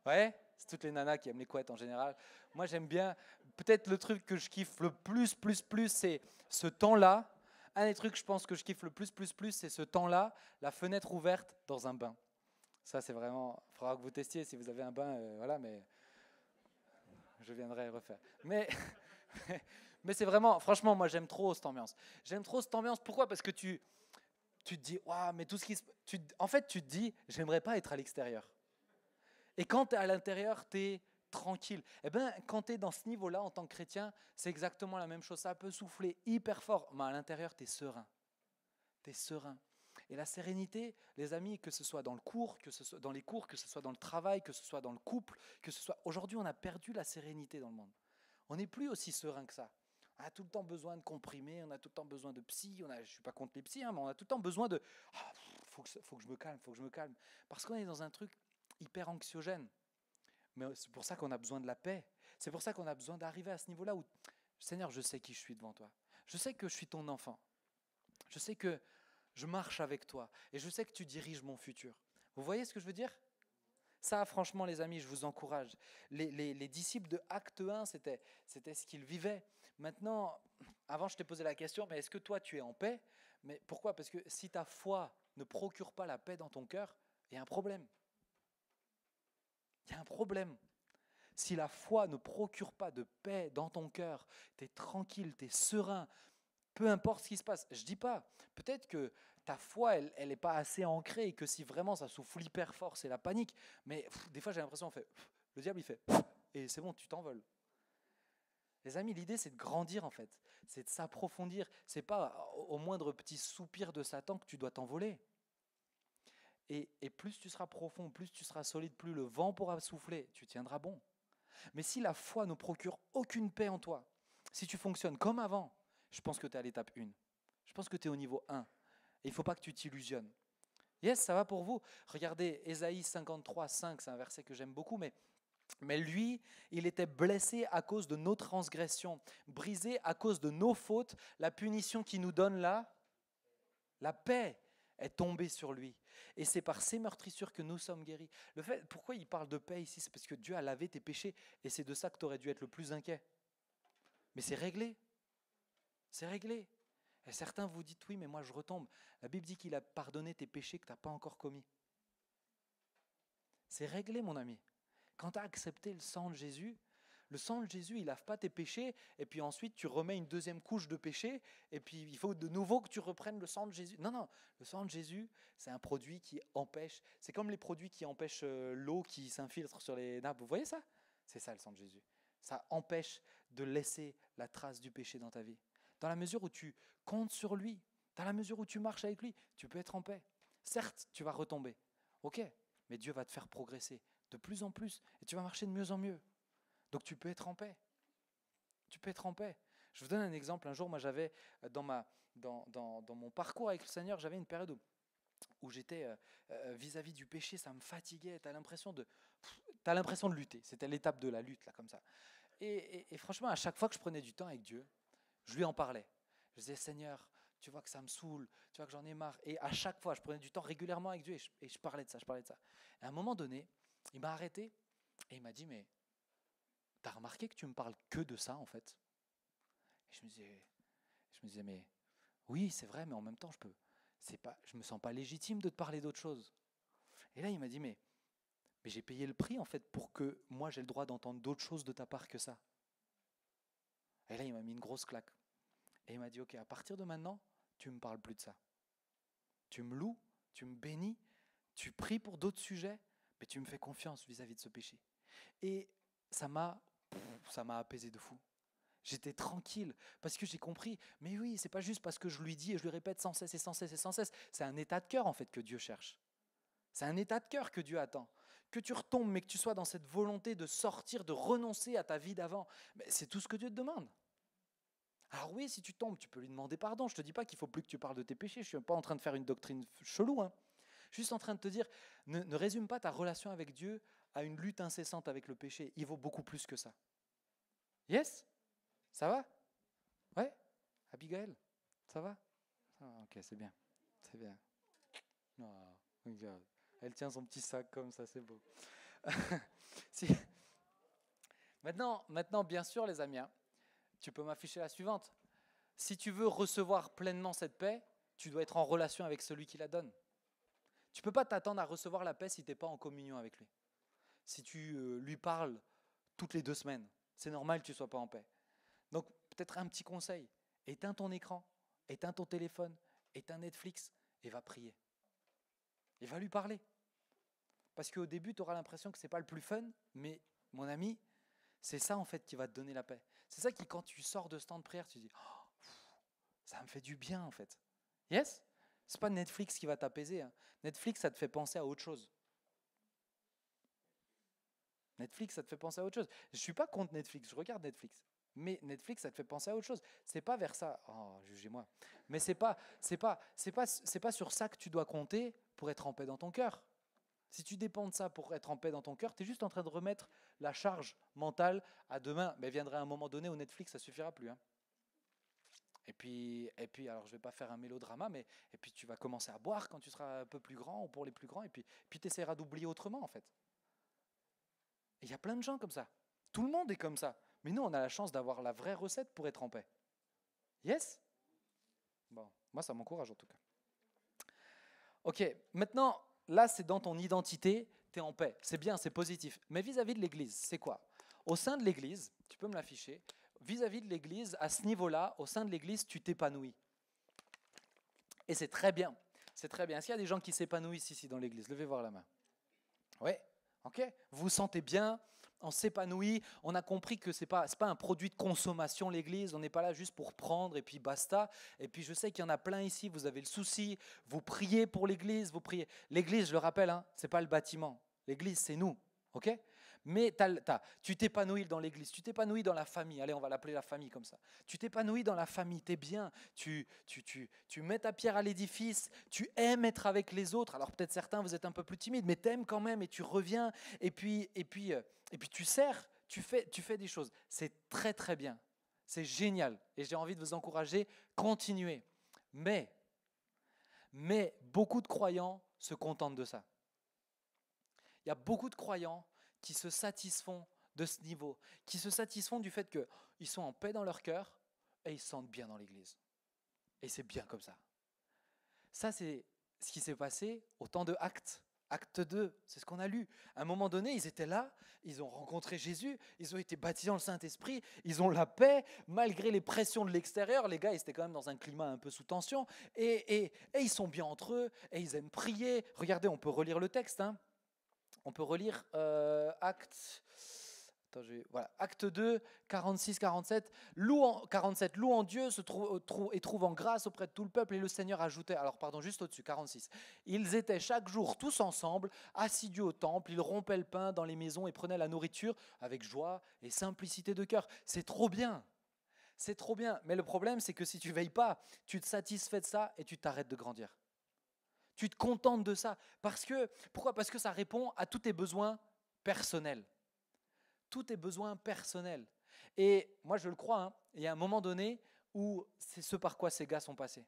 S1: Ouais, c'est toutes les nanas qui aiment les couettes en général. Moi, j'aime bien. Peut-être le truc que je kiffe le plus, c'est ce temps-là. un des trucs, je pense, que je kiffe le plus, c'est ce temps-là, la fenêtre ouverte dans un bain. Ça, c'est vraiment... Il faudra que vous testiez si vous avez un bain, voilà, mais je viendrai refaire. Mais c'est vraiment... Franchement, moi, j'aime trop cette ambiance. J'aime trop cette ambiance. Pourquoi? Parce que tu te dis, waouh, mais tout ce qui se... En fait, tu te dis, j'aimerais pas être à l'extérieur. Et quand tu es à l'intérieur, tu es tranquille. Eh bien, quand tu es dans ce niveau-là en tant que chrétien, c'est exactement la même chose. Ça peut souffler hyper fort, mais à l'intérieur, tu es serein. Tu es serein. Et la sérénité, les amis, que ce soit dans le cours, que ce soit dans les cours, que ce soit dans le travail, que ce soit dans le couple, que ce soit... Aujourd'hui, on a perdu la sérénité dans le monde. On n'est plus aussi serein que ça. On a tout le temps besoin de comprimer, on a tout le temps besoin de psy. Je ne suis pas contre les psys, hein, mais on a tout le temps besoin de... faut que je me calme, faut que je me calme. Parce qu'on est dans un truc hyper anxiogène. Mais c'est pour ça qu'on a besoin de la paix. C'est pour ça qu'on a besoin d'arriver à ce niveau-là où, Seigneur, je sais qui je suis devant toi. Je sais que je suis ton enfant. Je sais que je marche avec toi. Et je sais que tu diriges mon futur. Vous voyez ce que je veux dire? Ça, franchement, les amis, je vous encourage. Les disciples de Acte 1, c'était ce qu'ils vivaient. Maintenant, avant, je t'ai posé la question, mais est-ce que toi, tu es en paix? Mais pourquoi? Parce que si ta foi ne procure pas la paix dans ton cœur, il y a un problème. Il y a un problème. Si la foi ne procure pas de paix dans ton cœur, tu es tranquille, tu es serein, peu importe ce qui se passe. Je ne dis pas, peut-être que ta foi, elle n'est pas assez ancrée et que si vraiment ça souffle hyper fort, c'est la panique. Mais des fois, j'ai l'impression, le diable, il fait, et c'est bon, tu t'envoles. Les amis, l'idée, c'est de grandir en fait. C'est de s'approfondir. C'est pas au moindre petit soupir de Satan que tu dois t'envoler. Et plus tu seras profond, plus tu seras solide, plus le vent pourra souffler, tu tiendras bon. Mais si la foi ne procure aucune paix en toi, si tu fonctionnes comme avant, je pense que tu es à l'étape 1. Je pense que tu es au niveau 1. Et il ne faut pas que tu t'illusionnes. Yes, ça va pour vous? Regardez, Ésaïe 53, 5, c'est un verset que j'aime beaucoup, mais lui, il était blessé à cause de nos transgressions, brisé à cause de nos fautes. La punition qui nous donne la paix est tombée sur lui. Et c'est par ces meurtrissures que nous sommes guéris. Pourquoi il parle de paix ici? C'est parce que Dieu a lavé tes péchés et c'est de ça que tu aurais dû être le plus inquiet. Mais c'est réglé. C'est réglé. Et certains vous dites, oui, mais moi je retombe. La Bible dit qu'il a pardonné tes péchés que tu n'as pas encore commis. C'est réglé, mon ami. Quand tu as accepté le sang de Jésus, il lave pas tes péchés, et puis ensuite tu remets une deuxième couche de péché, et puis il faut de nouveau que tu reprennes le sang de Jésus. Non, le sang de Jésus, c'est un produit qui empêche, c'est comme les produits qui empêchent l'eau qui s'infiltre sur les nappes. Vous voyez ça? C'est ça le sang de Jésus. Ça empêche de laisser la trace du péché dans ta vie. Dans la mesure où tu comptes sur lui, dans la mesure où tu marches avec lui, tu peux être en paix. Certes, tu vas retomber, ok, mais Dieu va te faire progresser de plus en plus, et tu vas marcher de mieux en mieux. Donc tu peux être en paix. Tu peux être en paix. Je vous donne un exemple. Un jour, moi, j'avais dans mon parcours avec le Seigneur, j'avais une période où j'étais vis-à-vis du péché, ça me fatiguait. Tu as l'impression de lutter. C'était l'étape de la lutte, là, comme ça. Et franchement, à chaque fois que je prenais du temps avec Dieu, je lui en parlais. Je disais, Seigneur, tu vois que ça me saoule, tu vois que j'en ai marre. Et à chaque fois, je prenais du temps régulièrement avec Dieu et je parlais de ça, Et à un moment donné, il m'a arrêté et il m'a dit, mais t'as remarqué que tu me parles que de ça, en fait? Et je me disais, mais oui, c'est vrai, mais en même temps, je me sens pas légitime de te parler d'autre chose. Et là, il m'a dit, mais j'ai payé le prix, en fait, pour que moi, j'ai le droit d'entendre d'autres choses de ta part que ça. Et là, il m'a mis une grosse claque. Et il m'a dit, ok, à partir de maintenant, tu me parles plus de ça. Tu me loues, tu me bénis, tu pries pour d'autres sujets, mais tu me fais confiance vis-à-vis de ce péché. Et ça m'a apaisé de fou. J'étais tranquille parce que j'ai compris. Mais oui, c'est pas juste parce que je lui dis et je lui répète sans cesse et sans cesse et sans cesse. C'est un état de cœur en fait que Dieu cherche. C'est un état de cœur que Dieu attend. Que tu retombes, mais que tu sois dans cette volonté de sortir, de renoncer à ta vie d'avant. Mais c'est tout ce que Dieu te demande. Alors oui, si tu tombes, tu peux lui demander pardon. Je ne te dis pas qu'il ne faut plus que tu parles de tes péchés. Je ne suis pas en train de faire une doctrine chelou. Je suis juste en train de te dire, ne résume pas ta relation avec Dieu à une lutte incessante avec le péché. Il vaut beaucoup plus que ça. Yes? Ça va? Ouais? Abigail? Ça va? Ok, c'est bien. C'est bien. Oh, regarde. Elle tient son petit sac comme ça, c'est beau. Si. Maintenant, bien sûr, les amis, tu peux m'afficher la suivante. Si tu veux recevoir pleinement cette paix, tu dois être en relation avec celui qui la donne. Tu ne peux pas t'attendre à recevoir la paix si tu n'es pas en communion avec lui. Si tu lui parles toutes les 2 semaines, c'est normal que tu ne sois pas en paix. Donc peut-être un petit conseil, éteins ton écran, éteins ton téléphone, éteins Netflix et va prier. Et va lui parler. Parce qu'au début, tu auras l'impression que ce n'est pas le plus fun, mais mon ami, c'est ça en fait qui va te donner la paix. C'est ça qui, quand tu sors de ce temps de prière, tu dis oh, ça me fait du bien en fait. Yes? C'est pas Netflix qui va t'apaiser. Hein. Netflix, ça te fait penser à autre chose. Netflix, ça te fait penser à autre chose. Je ne suis pas contre Netflix, je regarde Netflix. Mais Netflix, ça te fait penser à autre chose. C'est pas vers ça. Oh, jugez-moi. Mais c'est pas sur ça que tu dois compter pour être en paix dans ton cœur. Si tu dépends de ça pour être en paix dans ton cœur, tu es juste en train de remettre la charge mentale à demain. Mais viendra un moment donné où Netflix, ça suffira plus. Hein. Et puis, alors je ne vais pas faire un mélodrama, mais et puis tu vas commencer à boire quand tu seras un peu plus grand ou pour les plus grands, et puis tu essaieras d'oublier autrement en fait. Et il y a plein de gens comme ça. Tout le monde est comme ça. Mais nous, on a la chance d'avoir la vraie recette pour être en paix. Yes? Bon, moi, ça m'encourage en tout cas. Ok, maintenant, là, c'est dans ton identité, tu es en paix. C'est bien, c'est positif. Mais vis-à-vis de l'Église, c'est quoi? Au sein de l'Église, tu peux me l'afficher, vis-à-vis de l'Église, à ce niveau-là, au sein de l'Église, tu t'épanouis. Et c'est très bien. C'est très bien. Est-ce qu'il y a des gens qui s'épanouissent ici dans l'Église? Levez voir la main. Oui, ok. Vous vous sentez bien, on s'épanouit, on a compris que ce n'est pas un produit de consommation l'Église, on n'est pas là juste pour prendre et puis basta. Et puis je sais qu'il y en a plein ici, vous avez le souci, vous priez pour l'Église, vous priez. L'Église, je le rappelle, hein, ce n'est pas le bâtiment, l'Église c'est nous, ok? Mais tu t'épanouis dans l'Église, tu t'épanouis dans la famille, allez on va l'appeler la famille comme ça. Tu t'épanouis dans la famille, tu es bien, tu mets ta pierre à l'édifice, tu aimes être avec les autres. Alors peut-être certains vous êtes un peu plus timides, mais tu aimes quand même et tu reviens et puis tu sers, tu fais des choses. C'est très très bien, c'est génial et j'ai envie de vous encourager, continuez. Mais beaucoup de croyants se contentent de ça. Il y a beaucoup de croyants qui se satisfont de ce niveau, qui se satisfont du fait qu'ils sont en paix dans leur cœur et ils se sentent bien dans l'Église. Et c'est bien comme ça. Ça, c'est ce qui s'est passé au temps de Actes. Acte 2, c'est ce qu'on a lu. À un moment donné, ils étaient là, ils ont rencontré Jésus, ils ont été baptisés dans le Saint-Esprit, ils ont la paix, malgré les pressions de l'extérieur. Les gars, ils étaient quand même dans un climat un peu sous tension, et ils sont bien entre eux, et ils aiment prier. Regardez, on peut relire le texte, hein. On peut relire Acte 2, 46-47. Loue en Dieu et trouvant grâce auprès de tout le peuple. Et le Seigneur ajoutait, juste au-dessus, 46. Ils étaient chaque jour tous ensemble, assidus au temple. Ils rompaient le pain dans les maisons et prenaient la nourriture avec joie et simplicité de cœur. C'est trop bien. C'est trop bien. Mais le problème, c'est que si tu ne veilles pas, tu te satisfais de ça et tu t'arrêtes de grandir. Tu te contentes de ça. Pourquoi? Parce que ça répond à tous tes besoins personnels. Tous tes besoins personnels. Et moi, je le crois, hein, il y a un moment donné où c'est ce par quoi ces gars sont passés.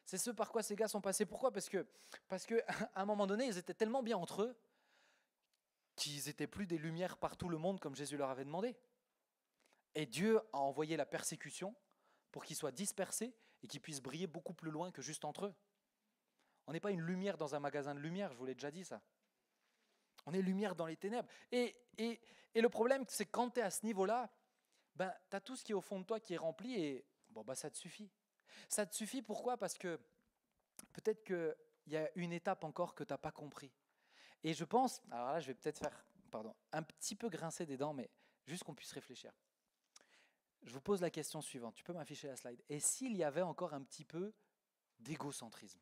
S1: C'est ce par quoi ces gars sont passés. Pourquoi? Parce que à un moment donné, ils étaient tellement bien entre eux qu'ils n'étaient plus des lumières par tout le monde comme Jésus leur avait demandé. Et Dieu a envoyé la persécution pour qu'ils soient dispersés et qu'ils puissent briller beaucoup plus loin que juste entre eux. On n'est pas une lumière dans un magasin de lumière, je vous l'ai déjà dit ça. On est lumière dans les ténèbres. Et le problème, c'est que quand tu es à ce niveau-là, tu as tout ce qui est au fond de toi qui est rempli et ça te suffit. Ça te suffit pourquoi? Parce que peut-être qu'il y a une étape encore que tu n'as pas compris. Et je pense, alors là je vais peut-être faire un petit peu grincer des dents, mais juste qu'on puisse réfléchir. Je vous pose la question suivante, tu peux m'afficher la slide. Et s'il y avait encore un petit peu d'égocentrisme?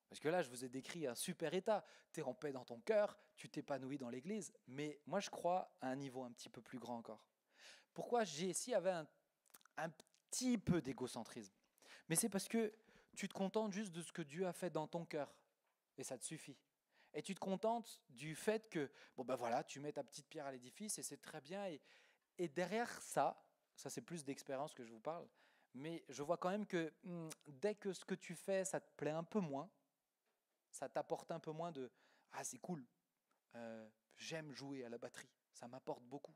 S1: Parce que là, je vous ai décrit un super état. Tu es en paix dans ton cœur, tu t'épanouis dans l'Église. Mais moi, je crois à un niveau un petit peu plus grand encore. Pourquoi s'il y avait un petit peu d'égocentrisme? Mais c'est parce que tu te contentes juste de ce que Dieu a fait dans ton cœur. Et ça te suffit. Et tu te contentes du fait que, tu mets ta petite pierre à l'édifice et c'est très bien. Et derrière ça c'est plus d'expérience que je vous parle, mais je vois quand même que dès que ce que tu fais, ça te plaît un peu moins, ça t'apporte un peu moins de « Ah, c'est cool, j'aime jouer à la batterie, ça m'apporte beaucoup ».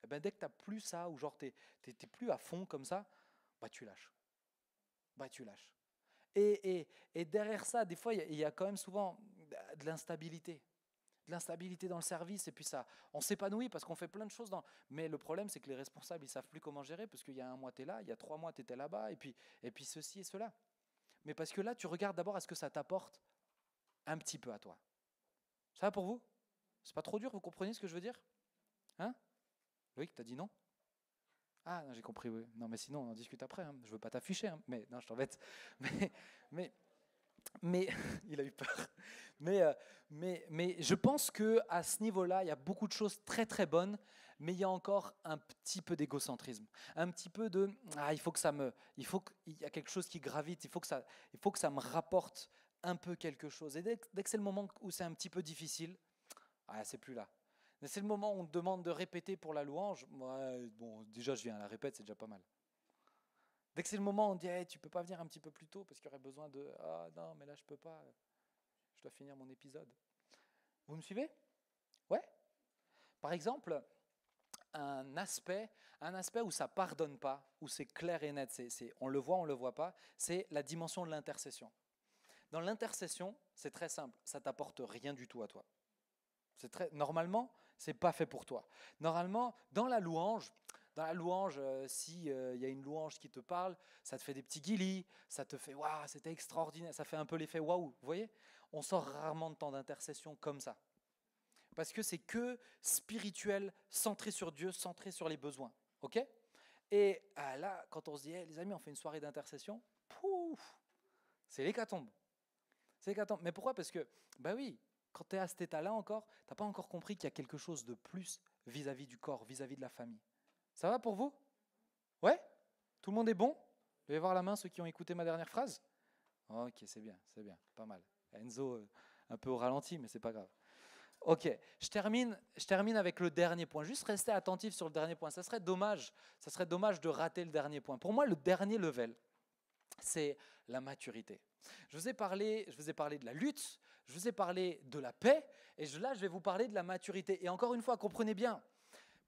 S1: Et dès que tu n'as plus ça, ou genre tu n'es plus à fond comme ça, bah tu lâches. Bah tu lâches. Et derrière ça, des fois, il y a quand même souvent de l'instabilité. De l'instabilité dans le service, et puis ça, on s'épanouit parce qu'on fait plein de choses. Mais le problème, c'est que les responsables, ils ne savent plus comment gérer, parce qu'il y a 1 mois, tu es là, il y a 3 mois, tu étais là-bas, et puis ceci et cela. Mais parce que là, tu regardes d'abord à ce que ça t'apporte un petit peu à toi. Ça va pour vous? C'est pas trop dur, vous comprenez ce que je veux dire? Hein? Loïc, t'as dit non? Ah, non, j'ai compris, oui. Non, mais sinon, on en discute après. Hein. Je veux pas t'afficher, hein. Mais non, je t'embête. Mais, mais, mais il a eu peur. Mais je pense que à ce niveau-là, il y a beaucoup de choses très très bonnes, mais il y a encore un petit peu d'égocentrisme, un petit peu de il y a quelque chose qui gravite, il faut que ça me rapporte un peu quelque chose. Et dès que c'est le moment où c'est un petit peu difficile, c'est plus là. Mais c'est le moment où on te demande de répéter pour la louange. Moi, bon, déjà je viens à la répète, c'est déjà pas mal. Dès que c'est le moment où on dit hey, tu peux pas venir un petit peu plus tôt parce qu'il y aurait besoin de non mais là je peux pas, je dois finir mon épisode. Vous me suivez? Ouais. Par exemple, un aspect où ça pardonne pas, où c'est clair et net, on le voit, on le voit pas, c'est la dimension de l'intercession. Dans l'intercession, c'est très simple, ça t'apporte rien du tout à toi. Normalement, c'est pas fait pour toi. Normalement, dans la louange, si il y a une louange qui te parle, ça te fait des petits guilis, ça te fait waouh, c'était extraordinaire, ça fait un peu l'effet waouh. Vous voyez, on sort rarement de temps d'intercession comme ça, parce que c'est que spirituel, centré sur Dieu, centré sur les besoins. Ok? Et là, quand on se dit, hey, les amis, on fait une soirée d'intercession, pouf, c'est l'hécatombe. C'est l'hécatombe. Mais pourquoi? Parce que, bah oui, quand tu es à cet état-là encore, tu n'as pas encore compris qu'il y a quelque chose de plus vis-à-vis du corps, vis-à-vis de la famille. Ça va pour vous? Ouais? Tout le monde est bon? Levez voir la main ceux qui ont écouté ma dernière phrase. Ok, c'est bien, pas mal. Enzo, un peu au ralenti, mais c'est pas grave. Ok, je termine avec le dernier point. Juste rester attentif sur le dernier point. Ça serait dommage de rater le dernier point. Pour moi, le dernier level, c'est la maturité. Je vous ai parlé de la lutte, je vous ai parlé de la paix, et là, je vais vous parler de la maturité. Et encore une fois, comprenez bien,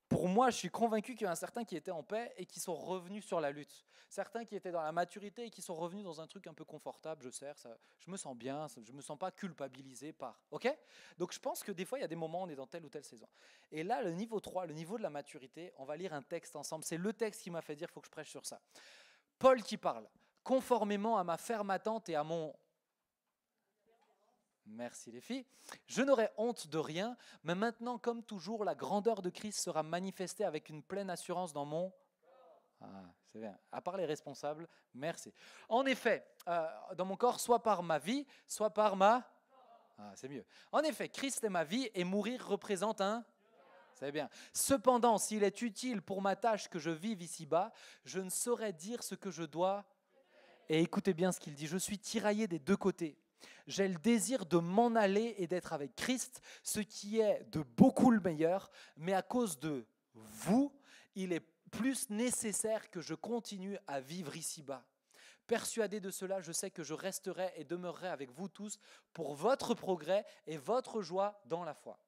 S1: pour moi, je suis convaincu qu'il y en a certains qui étaient en paix et qui sont revenus sur la lutte. Certains qui étaient dans la maturité et qui sont revenus dans un truc un peu confortable. Je me sens bien, je ne me sens pas culpabilisé par. Ok? Donc je pense que des fois, il y a des moments où on est dans telle ou telle saison. Et là, le niveau 3, le niveau de la maturité, on va lire un texte ensemble. C'est le texte qui m'a fait dire qu'il faut que je prêche sur ça. Paul qui parle. Conformément à ma ferme attente et à mon... Merci les filles. Je n'aurai honte de rien, mais maintenant, comme toujours, la grandeur de Christ sera manifestée avec une pleine assurance dans mon... c'est bien. À part les responsables, merci. En effet, dans mon corps, soit par ma vie, soit par ma... c'est mieux. En effet, Christ est ma vie et mourir représente un... C'est bien. Cependant, s'il est utile pour ma tâche que je vive ici-bas, je ne saurais dire ce que je dois... Et écoutez bien ce qu'il dit, je suis tiraillé des deux côtés. J'ai le désir de m'en aller et d'être avec Christ, ce qui est de beaucoup le meilleur, mais à cause de vous, il est plus nécessaire que je continue à vivre ici-bas. Persuadé de cela, je sais que je resterai et demeurerai avec vous tous pour votre progrès et votre joie dans la foi.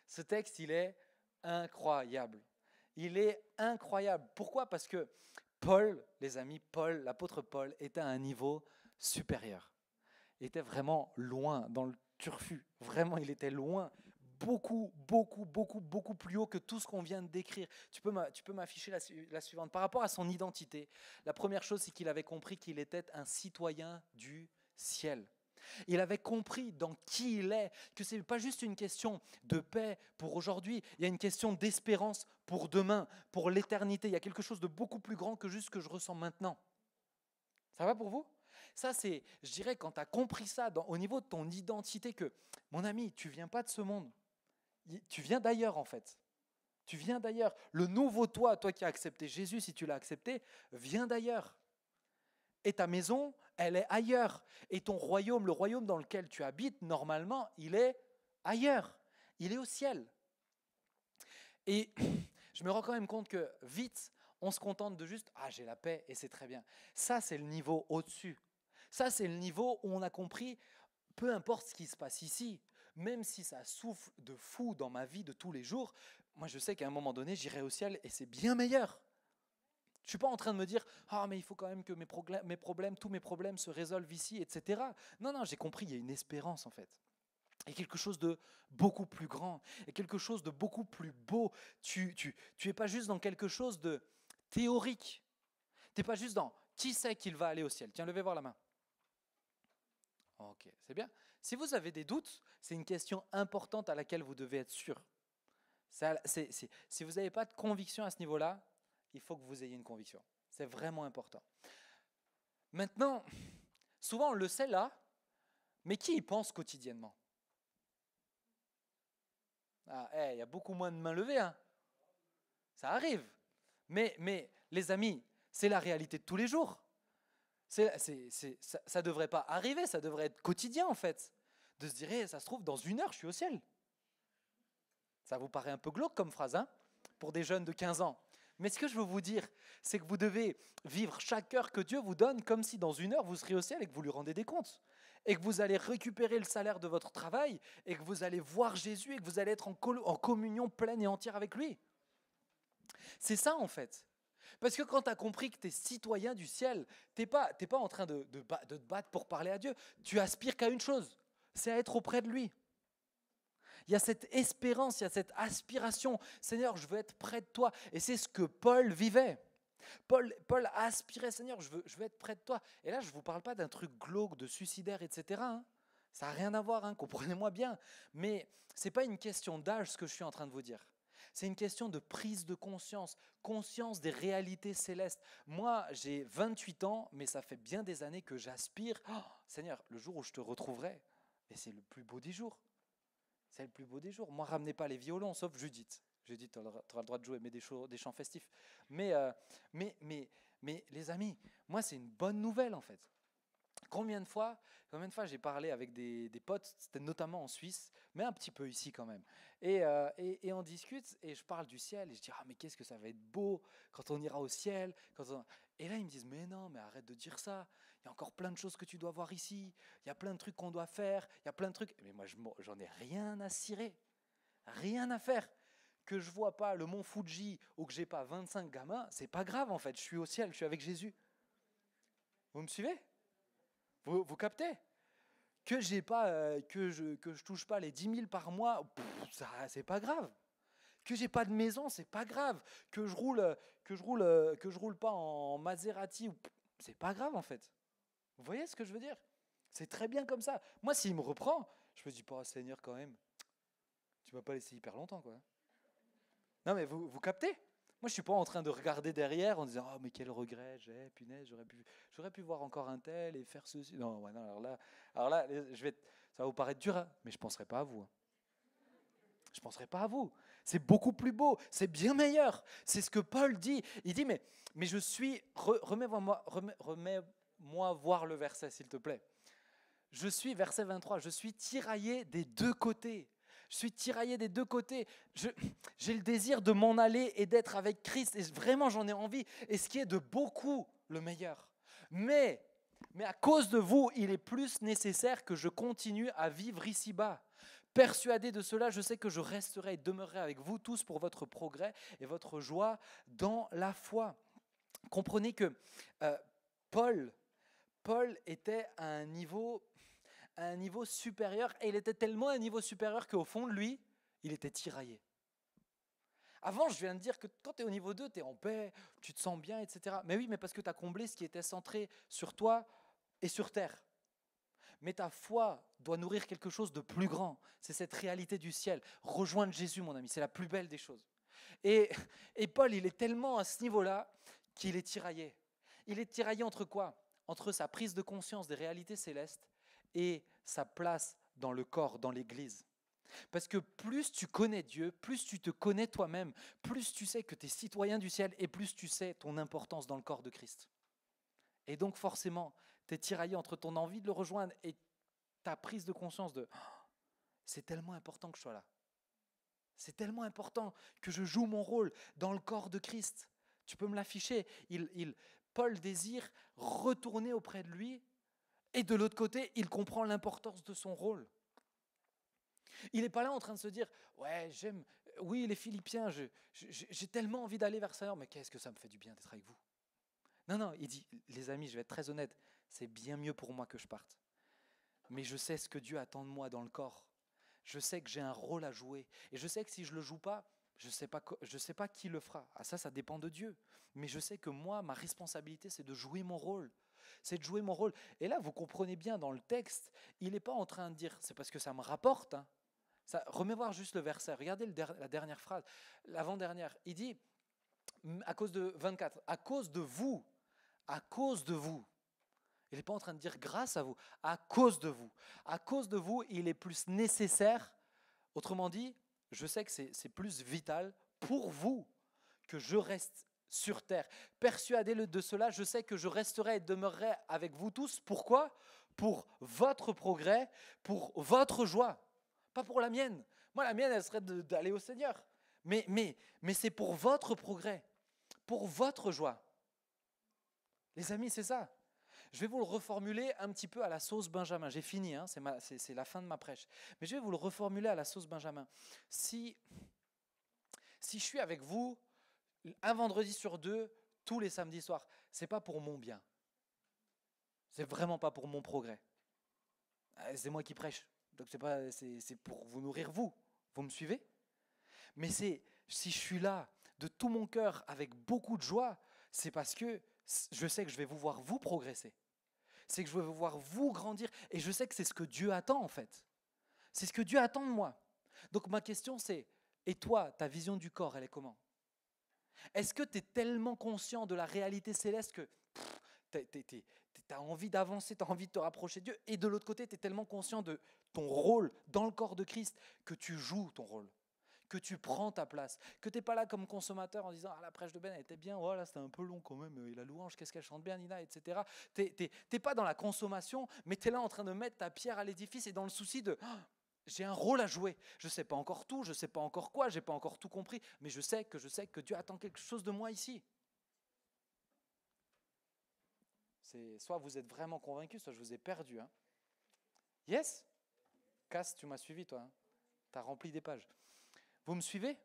S1: Ce texte, il est incroyable. Il est incroyable. Pourquoi? Parce que Paul, les amis, l'apôtre Paul, était à un niveau supérieur. Il était vraiment loin dans le turfu. Vraiment, il était loin. Beaucoup, beaucoup, beaucoup, beaucoup plus haut que tout ce qu'on vient de décrire. Tu peux m'afficher la suivante. Par rapport à son identité, la première chose, c'est qu'il avait compris qu'il était un citoyen du ciel. Il avait compris dans qui il est, que ce n'est pas juste une question de paix pour aujourd'hui, il y a une question d'espérance pour demain, pour l'éternité. Il y a quelque chose de beaucoup plus grand que juste ce que je ressens maintenant. Ça va pour vous? Ça, c'est, je dirais, quand tu as compris ça au niveau de ton identité, que, mon ami, tu ne viens pas de ce monde. Tu viens d'ailleurs, en fait. Tu viens d'ailleurs. Le nouveau toi qui as accepté Jésus, si tu l'as accepté, vient d'ailleurs. Et ta maison, elle est ailleurs. Et ton royaume, le royaume dans lequel tu habites, normalement, il est ailleurs. Il est au ciel. Et je me rends quand même compte que vite, on se contente de juste « Ah, j'ai la paix et c'est très bien ». Ça, c'est le niveau au-dessus. Ça, c'est le niveau où on a compris, peu importe ce qui se passe ici, même si ça souffle de fou dans ma vie de tous les jours, moi je sais qu'à un moment donné, j'irai au ciel et c'est bien meilleur. Je ne suis pas en train de me dire « Ah, mais il faut quand même que tous mes problèmes se résolvent ici, etc. » Non, non, j'ai compris, il y a une espérance en fait. Il y a quelque chose de beaucoup plus grand, et quelque chose de beaucoup plus beau. Tu es pas juste dans quelque chose de théorique. Tu n'es pas juste dans « Qui sait qu'il va aller au ciel ?» Tiens, levez voir la main. Ok, c'est bien. Si vous avez des doutes, c'est une question importante à laquelle vous devez être sûr. Si vous n'avez pas de conviction à ce niveau-là, il faut que vous ayez une conviction. C'est vraiment important. Maintenant, souvent on le sait là, mais qui y pense quotidiennement? Ah, il y a beaucoup moins de mains levées. Hein. Ça arrive. Mais les amis, c'est la réalité de tous les jours. Ça ne devrait pas arriver, ça devrait être quotidien en fait. De se dire, ça se trouve, dans 1 heure, je suis au ciel. Ça vous paraît un peu glauque comme phrase, hein, pour des jeunes de 15 ans. Mais ce que je veux vous dire, c'est que vous devez vivre chaque heure que Dieu vous donne comme si dans 1 heure, vous serez au ciel et que vous lui rendez des comptes. Et que vous allez récupérer le salaire de votre travail et que vous allez voir Jésus et que vous allez être en communion pleine et entière avec lui. C'est ça en fait. Parce que quand tu as compris que tu es citoyen du ciel, tu n'es pas en train de te battre pour parler à Dieu. Tu aspires qu'à une chose, c'est à être auprès de lui. Il y a cette espérance, il y a cette aspiration. Seigneur, je veux être près de toi. Et c'est ce que Paul vivait. Paul aspirait, Seigneur, je veux être près de toi. Et là, je ne vous parle pas d'un truc glauque, de suicidaire, etc. hein. Ça n'a rien à voir, hein, comprenez-moi bien. Mais ce n'est pas une question d'âge ce que je suis en train de vous dire. C'est une question de prise de conscience, conscience des réalités célestes. Moi, j'ai 28 ans, mais ça fait bien des années que j'aspire. Oh, Seigneur, le jour où je te retrouverai, et c'est le plus beau des jours. C'est le plus beau des jours. Moi, ramenez pas les violons, sauf Judith. Judith, tu auras le droit de jouer, mais des chants festifs. Mais les amis, moi, c'est une bonne nouvelle, en fait. Combien de fois j'ai parlé avec des potes, c'était notamment en Suisse, mais un petit peu ici quand même. Et on discute, et je parle du ciel, et je dis « Ah, mais qu'est-ce que ça va être beau quand on ira au ciel !» Et là, ils me disent « Mais non, mais arrête de dire ça. Il y a encore plein de choses que tu dois voir ici. Il y a plein de trucs qu'on doit faire. Il y a plein de trucs. » Mais moi, j'en ai rien à cirer. Rien à faire. Que je vois pas le mont Fuji ou que j'ai pas 25 gamins, c'est pas grave en fait. Je suis au ciel, je suis avec Jésus. Vous me suivez ? Vous captez ? Que j'ai pas, que je touche pas les 10 000 par mois, ça, c'est pas grave. Que j'ai pas de maison, c'est pas grave. Que je roule pas en Maserati, c'est pas grave en fait. Vous voyez ce que je veux dire ? C'est très bien comme ça. Moi, s'il me reprend, je me dis pas, Seigneur, quand même, tu m'as pas laissé hyper longtemps, quoi. Non, mais vous captez ? Moi, je suis pas en train de regarder derrière en disant, oh, mais quel regret j'ai, punaise, j'aurais pu voir encore un tel et faire ceci. Non, ouais, non, alors là, ça va vous paraître dur, hein, mais je penserai pas à vous. Hein. Je penserai pas à vous. C'est beaucoup plus beau, c'est bien meilleur. C'est ce que Paul dit. Il dit, mais je suis, remets-moi voir le verset, s'il te plaît. Je suis, verset 23, je suis tiraillé des deux côtés. Je suis tiraillé des deux côtés. J'ai le désir de m'en aller et d'être avec Christ. Et vraiment, j'en ai envie. Et ce qui est de beaucoup le meilleur. Mais à cause de vous, il est plus nécessaire que je continue à vivre ici-bas. Persuadé de cela, je sais que je resterai et demeurerai avec vous tous pour votre progrès et votre joie dans la foi. Comprenez que Paul était à un niveau supérieur, et il était tellement à un niveau supérieur qu'au fond de lui, il était tiraillé. Avant, je viens de dire que quand tu es au niveau 2, tu es en paix, tu te sens bien, etc. Mais oui, mais parce que tu as comblé ce qui était centré sur toi et sur terre. Mais ta foi doit nourrir quelque chose de plus grand. C'est cette réalité du ciel. Rejoindre Jésus, mon ami, c'est la plus belle des choses. Et Paul, il est tellement à ce niveau-là qu'il est tiraillé. Il est tiraillé entre quoi ? Entre sa prise de conscience des réalités célestes et sa place dans le corps, dans l'Église. Parce que plus tu connais Dieu, plus tu te connais toi-même, plus tu sais que tu es citoyen du ciel et plus tu sais ton importance dans le corps de Christ. Et donc forcément, tu es tiraillé entre ton envie de le rejoindre et ta prise de conscience de c'est tellement important que je sois là. C'est tellement important que je joue mon rôle dans le corps de Christ. Tu peux me l'afficher. Paul désire retourner auprès de lui. Et de l'autre côté, il comprend l'importance de son rôle. Il n'est pas là en train de se dire « Ouais, oui, les Philippiens, j'ai tellement envie d'aller vers le Seigneur, mais qu'est-ce que ça me fait du bien d'être avec vous. Non, non, il dit, les amis, je vais être très honnête, c'est bien mieux pour moi que je parte. Mais je sais ce que Dieu attend de moi dans le corps. Je sais que j'ai un rôle à jouer. Et je sais que si je ne le joue pas, je ne sais pas qui le fera. Ah, ça dépend de Dieu. Mais je sais que moi, ma responsabilité, c'est de jouer mon rôle. C'est de jouer mon rôle. Et là, vous comprenez bien dans le texte, il n'est pas en train de dire, c'est parce que ça me rapporte. Hein. Remets voir juste le verset. Regardez la dernière phrase, l'avant-dernière. Il dit, à cause de 24, à cause de vous, à cause de vous. Il n'est pas en train de dire grâce à vous, à cause de vous. À cause de vous, il est plus nécessaire. Autrement dit, je sais que c'est plus vital pour vous que je reste sur terre. Persuadé de cela, je sais que je resterai et demeurerai avec vous tous. Pourquoi ? Pour votre progrès, pour votre joie. Pas pour la mienne. Moi, la mienne, elle serait d'aller au Seigneur. Mais c'est pour votre progrès, pour votre joie. Les amis, c'est ça. Je vais vous le reformuler un petit peu à la sauce Benjamin. J'ai fini, hein, c'est la fin de ma prêche. Mais je vais vous le reformuler à la sauce Benjamin. Si je suis avec vous un vendredi sur deux, tous les samedis soirs, c'est pas pour mon bien. C'est vraiment pas pour mon progrès. C'est moi qui prêche. Donc c'est pour vous nourrir vous. Vous me suivez ? Mais si je suis là de tout mon cœur avec beaucoup de joie, c'est parce que je sais que je vais vous voir vous progresser. C'est que je veux voir vous grandir. Et je sais que c'est ce que Dieu attend en fait. C'est ce que Dieu attend de moi. Donc ma question c'est, et toi, ta vision du corps, elle est comment ? Est-ce que tu es tellement conscient de la réalité céleste que tu as envie d'avancer, tu as envie de te rapprocher de Dieu, et de l'autre côté, tu es tellement conscient de ton rôle dans le corps de Christ que tu joues ton rôle, que tu prends ta place, que tu n'es pas là comme consommateur en disant « Ah, la prêche de Ben, elle était bien, oh là, c'était un peu long quand même, et la louange, qu'est-ce qu'elle chante bien, Nina, etc. » Tu n'es pas dans la consommation, mais tu es là en train de mettre ta pierre à l'édifice et dans le souci de oh, « J'ai un rôle à jouer, je ne sais pas encore tout, je ne sais pas encore quoi, je n'ai pas encore tout compris, mais je sais que Dieu attend quelque chose de moi ici. » Soit vous êtes vraiment convaincu, soit je vous ai perdu. Hein. Yes ? Cass, tu m'as suivi toi. Hein. Tu as rempli des pages. Vous me suivez ?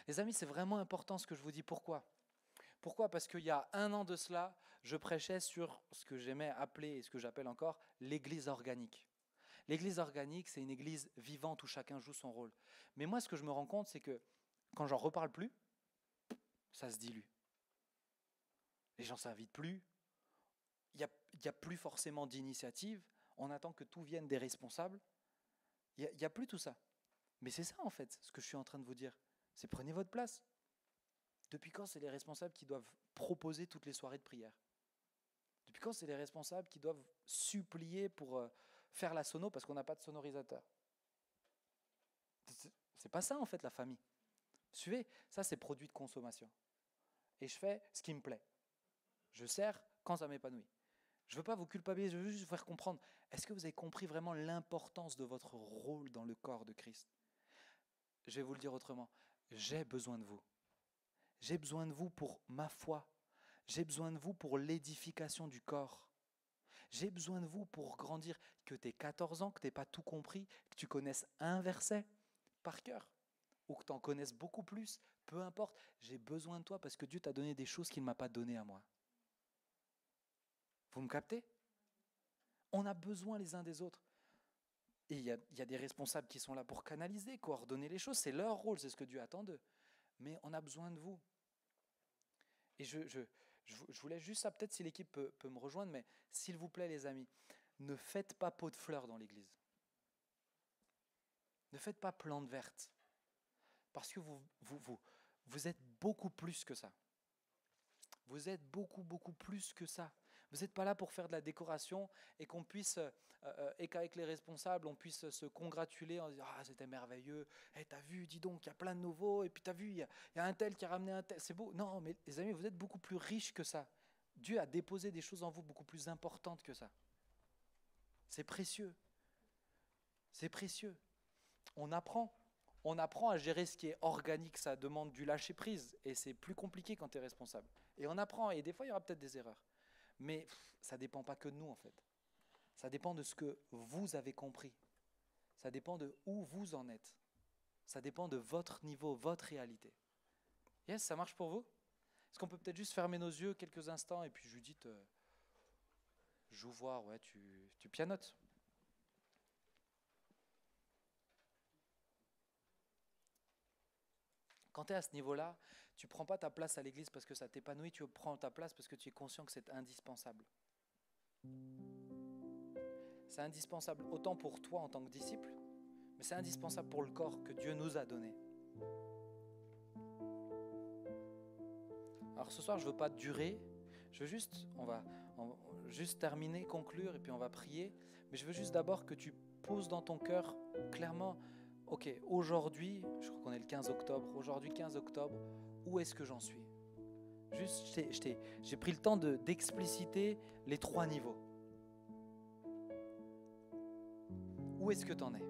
S1: Les amis, c'est vraiment important ce que je vous dis. Pourquoi ? Pourquoi ? Parce qu'il y a 1 an de cela, je prêchais sur ce que j'aimais appeler, et ce que j'appelle encore, l'église organique. L'église organique, c'est une église vivante où chacun joue son rôle. Mais moi, ce que je me rends compte, c'est que quand j'en reparle plus, ça se dilue. Les gens ne s'invitent plus. Il n'y a plus forcément d'initiative. On attend que tout vienne des responsables. Il n'y a plus tout ça. Mais c'est ça, en fait, ce que je suis en train de vous dire. C'est prenez votre place. Depuis quand c'est les responsables qui doivent proposer toutes les soirées de prière ? Depuis quand c'est les responsables qui doivent supplier pour faire la sono parce qu'on n'a pas de sonorisateur ? C'est pas ça, en fait, la famille. Suivez, ça, c'est produit de consommation. Et je fais ce qui me plaît. Je sers quand ça m'épanouit. Je ne veux pas vous culpabiliser, je veux juste vous faire comprendre. Est-ce que vous avez compris vraiment l'importance de votre rôle dans le corps de Christ ? Je vais vous le dire autrement. J'ai besoin de vous. J'ai besoin de vous pour ma foi. J'ai besoin de vous pour l'édification du corps. J'ai besoin de vous pour grandir. Que tu aies 14 ans, que tu n'aies pas tout compris, que tu connaisses un verset par cœur, ou que tu en connaisses beaucoup plus, peu importe. J'ai besoin de toi parce que Dieu t'a donné des choses qu'il ne m'a pas données à moi. Vous me captez ? On a besoin les uns des autres. Et il y a des responsables qui sont là pour canaliser, coordonner les choses. C'est leur rôle, c'est ce que Dieu attend d'eux. Mais on a besoin de vous. Et je voulais juste ça, peut-être si l'équipe peut me rejoindre, mais s'il vous plaît les amis, ne faites pas pot de fleurs dans l'église. Ne faites pas plante verte. Parce que vous êtes beaucoup plus que ça. Vous êtes beaucoup plus que ça. Vous n'êtes pas là pour faire de la décoration et qu'on puisse, et qu'avec les responsables, on puisse se congratuler en disant « Ah, c'était merveilleux, hey, t'as vu, dis donc, il y a plein de nouveaux, et puis t'as vu, il y a un tel qui a ramené un tel, c'est beau. » Non, mais les amis, vous êtes beaucoup plus riches que ça. Dieu a déposé des choses en vous beaucoup plus importantes que ça. C'est précieux. C'est précieux. On apprend à gérer ce qui est organique, ça demande du lâcher-prise, et c'est plus compliqué quand tu es responsable. Et on apprend, et des fois, il y aura peut-être des erreurs. Mais ça ne dépend pas que de nous, en fait. Ça dépend de ce que vous avez compris. Ça dépend de où vous en êtes. Ça dépend de votre niveau, votre réalité. Yes, ça marche pour vous ? Est-ce qu'on peut peut-être juste fermer nos yeux quelques instants et puis Judith, je vous vois, ouais, tu pianotes. Quand tu es à ce niveau-là, tu ne prends pas ta place à l'église parce que ça t'épanouit, tu prends ta place parce que tu es conscient que c'est indispensable. C'est indispensable autant pour toi en tant que disciple, mais c'est indispensable pour le corps que Dieu nous a donné. Alors ce soir, je ne veux pas durer, je veux juste, on va juste terminer, conclure et puis on va prier, mais je veux juste d'abord que tu poses dans ton cœur clairement, ok, aujourd'hui, je crois qu'on est le 15 octobre, aujourd'hui 15 octobre, où est-ce que j'en suis ? Juste, j'ai pris le temps d'expliciter les 3 niveaux. Où est-ce que tu en es ?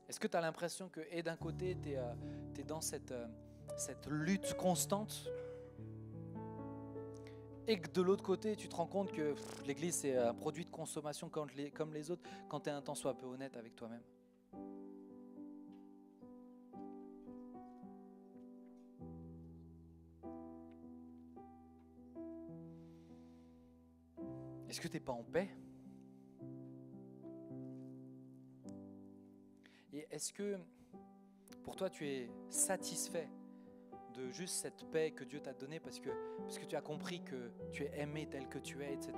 S1: Est-ce que tu as l'impression que, et d'un côté, tu es dans cette lutte constante, et que de l'autre côté, tu te rends compte que l'église, c'est un produit de consommation comme les autres, quand tu es un tant soit peu honnête avec toi-même ? Est-ce que tu n'es pas en paix ? Et est-ce que pour toi tu es satisfait de juste cette paix que Dieu t'a donnée parce que tu as compris que tu es aimé tel que tu es, etc.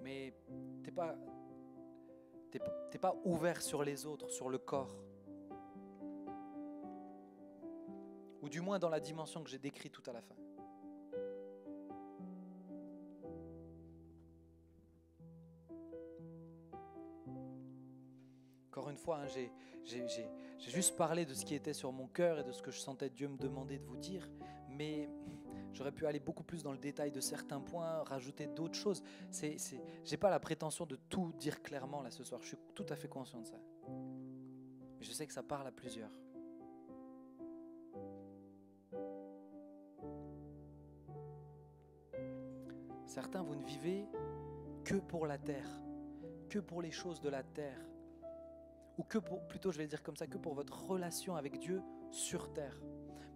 S1: Mais t'es pas ouvert sur les autres, sur le corps. Ou du moins dans la dimension que j'ai décrite tout à la fin. Encore une fois, j'ai juste parlé de ce qui était sur mon cœur et de ce que je sentais Dieu me demander de vous dire, mais j'aurais pu aller beaucoup plus dans le détail de certains points, rajouter d'autres choses. J'ai pas la prétention de tout dire clairement là ce soir, je suis tout à fait conscient de ça. Mais je sais que ça parle à plusieurs. Certains, vous ne vivez que pour la terre, que pour les choses de la terre. Ou que pour, plutôt je vais dire comme ça, que pour votre relation avec Dieu sur terre,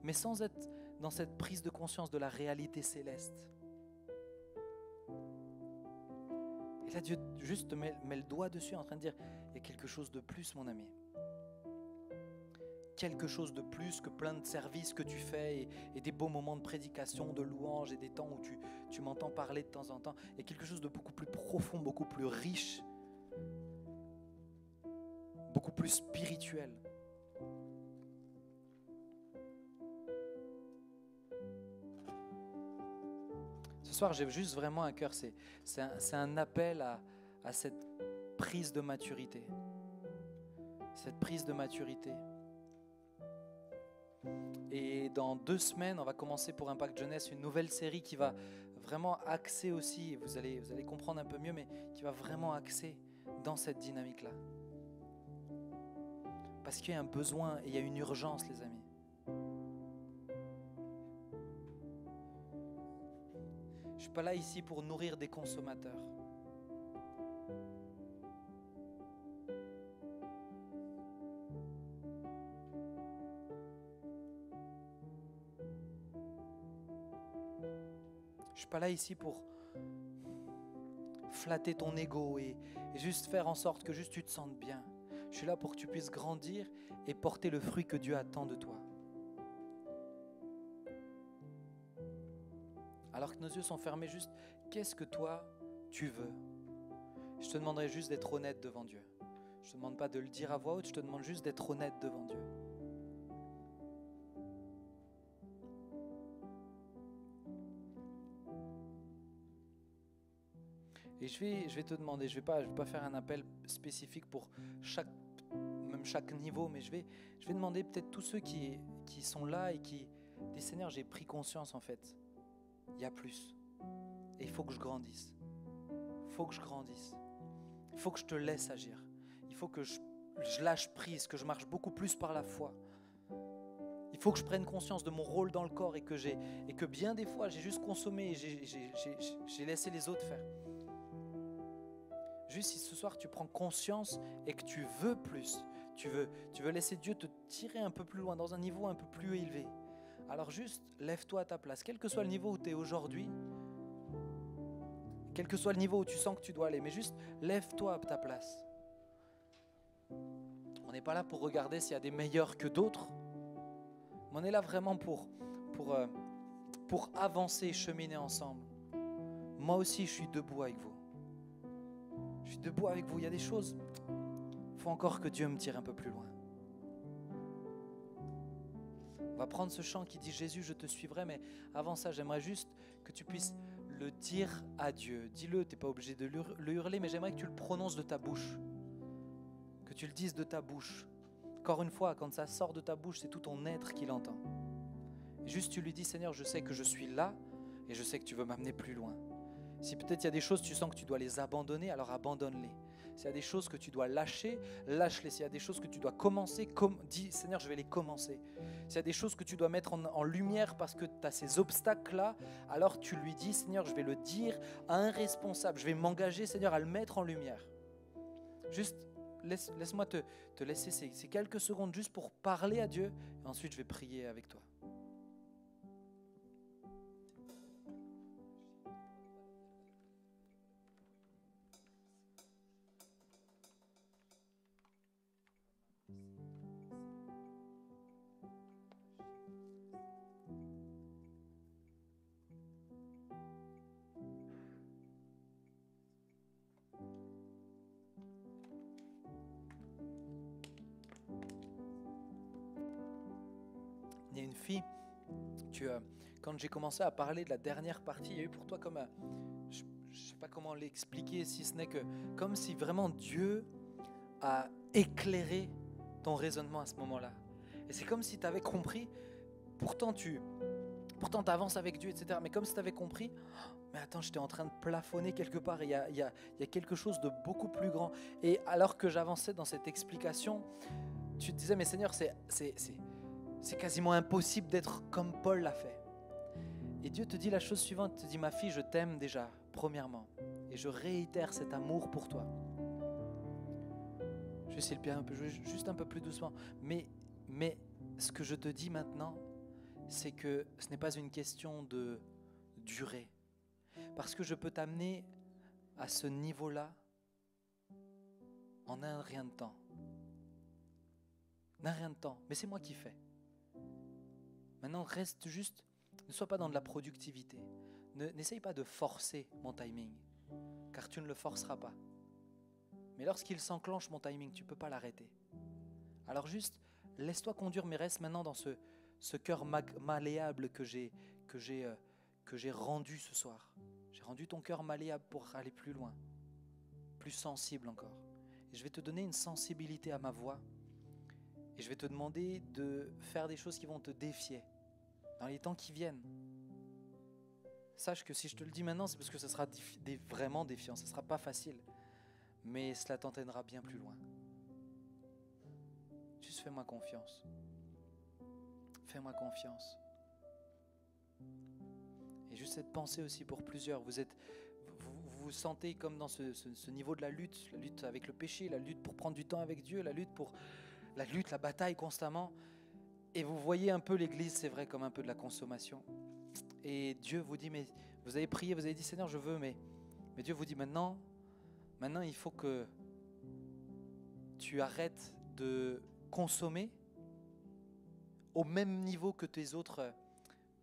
S1: mais sans être dans cette prise de conscience de la réalité céleste. Et là Dieu juste met le doigt dessus en train de dire, il y a quelque chose de plus mon ami. Quelque chose de plus que plein de services que tu fais et des beaux moments de prédication, de louange et des temps où tu m'entends parler de temps en temps. Il y a quelque chose de beaucoup plus profond, beaucoup plus riche, beaucoup plus spirituel. Ce soir, j'ai juste vraiment un cœur, c'est un appel à cette prise de maturité. Cette prise de maturité. Et dans 2 semaines, on va commencer pour Impact Jeunesse une nouvelle série qui va vraiment axer aussi, vous allez comprendre un peu mieux, mais qui va vraiment axer dans cette dynamique-là. Parce qu'il y a un besoin et il y a une urgence, les amis. Je ne suis pas là ici pour nourrir des consommateurs. Je ne suis pas là ici pour flatter ton ego et juste faire en sorte que juste tu te sentes bien. Je suis là pour que tu puisses grandir et porter le fruit que Dieu attend de toi. Alors que nos yeux sont fermés, juste, qu'est-ce que toi, tu veux ? Je te demanderai juste d'être honnête devant Dieu. Je ne te demande pas de le dire à voix haute, je te demande juste d'être honnête devant Dieu. Et je vais te demander, je vais pas faire un appel spécifique pour chaque niveau, mais je vais demander peut-être tous ceux qui sont là et qui disent Seigneur, j'ai pris conscience en fait, il y a plus. Et il faut que je grandisse. Il faut que je grandisse. Il faut que je te laisse agir. Il faut que je lâche prise, que je marche beaucoup plus par la foi. Il faut que je prenne conscience de mon rôle dans le corps et que bien des fois j'ai juste consommé et j'ai laissé les autres faire. Juste si ce soir tu prends conscience et que tu veux plus, tu veux laisser Dieu te tirer un peu plus loin, dans un niveau un peu plus élevé. Alors juste, lève-toi à ta place, quel que soit le niveau où tu es aujourd'hui, quel que soit le niveau où tu sens que tu dois aller, mais juste lève-toi à ta place. On n'est pas là pour regarder s'il y a des meilleurs que d'autres, mais on est là vraiment pour avancer et cheminer ensemble. Moi aussi, je suis debout avec vous. Je suis debout avec vous. Il y a des choses, il faut encore que Dieu me tire un peu plus loin. On va prendre ce chant qui dit « Jésus, je te suivrai », mais avant ça, j'aimerais juste que tu puisses le dire à Dieu. Dis-le, tu n'es pas obligé de le hurler, mais j'aimerais que tu le prononces de ta bouche. Que tu le dises de ta bouche. Encore une fois, quand ça sort de ta bouche, c'est tout ton être qui l'entend. Et juste tu lui dis « Seigneur, je sais que je suis là et je sais que tu veux m'amener plus loin. » Si peut-être il y a des choses, tu sens que tu dois les abandonner, alors abandonne-les. S'il y a des choses que tu dois lâcher, lâche-les. S'il y a des choses que tu dois commencer, dis « Seigneur, je vais les commencer. » S'il y a des choses que tu dois mettre en lumière parce que tu as ces obstacles-là, alors tu lui dis « Seigneur, je vais le dire à un responsable. Je vais m'engager, Seigneur, à le mettre en lumière. » Juste, laisse-moi te laisser ces quelques secondes juste pour parler à Dieu. Et ensuite, je vais prier avec toi. Il y a une fille, quand j'ai commencé à parler de la dernière partie, il y a eu pour toi comme je ne sais pas comment l'expliquer, si ce n'est que comme si vraiment Dieu a éclairé ton raisonnement à ce moment-là. Et c'est comme si tu avais compris, pourtant tu avances avec Dieu, etc. Mais comme si tu avais compris, mais attends, j'étais en train de plafonner quelque part, il y a quelque chose de beaucoup plus grand. Et alors que j'avançais dans cette explication, tu te disais, mais Seigneur, c'est quasiment impossible d'être comme Paul l'a fait. Et Dieu te dit la chose suivante, il te dit, ma fille, je t'aime déjà, premièrement, et je réitère cet amour pour toi. Je vais essayer le piano juste un peu plus doucement. Mais ce que je te dis maintenant, c'est que ce n'est pas une question de durée. Parce que je peux t'amener à ce niveau-là en un rien de temps. Un rien de temps. Mais c'est moi qui fais. Maintenant, reste juste, ne sois pas dans de la productivité. N'essaye pas de forcer mon timing, car tu ne le forceras pas. Mais lorsqu'il s'enclenche mon timing, tu ne peux pas l'arrêter. Alors juste, laisse-toi conduire, mais reste maintenant dans ce cœur malléable que j'ai rendu ce soir. J'ai rendu ton cœur malléable pour aller plus loin, plus sensible encore. Et je vais te donner une sensibilité à ma voix. Et je vais te demander de faire des choses qui vont te défier dans les temps qui viennent. Sache que si je te le dis maintenant, c'est parce que ce sera vraiment défiant. Ce ne sera pas facile. Mais cela t'entraînera bien plus loin. Juste fais-moi confiance. Fais-moi confiance. Et juste cette pensée aussi pour plusieurs. Vous vous sentez comme dans ce niveau de la lutte avec le péché, la lutte pour prendre du temps avec Dieu, la bataille constamment. Et vous voyez un peu l'église, c'est vrai, comme un peu de la consommation. Et Dieu vous dit, mais vous avez prié, vous avez dit, Seigneur, je veux, mais Dieu vous dit maintenant, il faut que tu arrêtes de consommer au même niveau que tes autres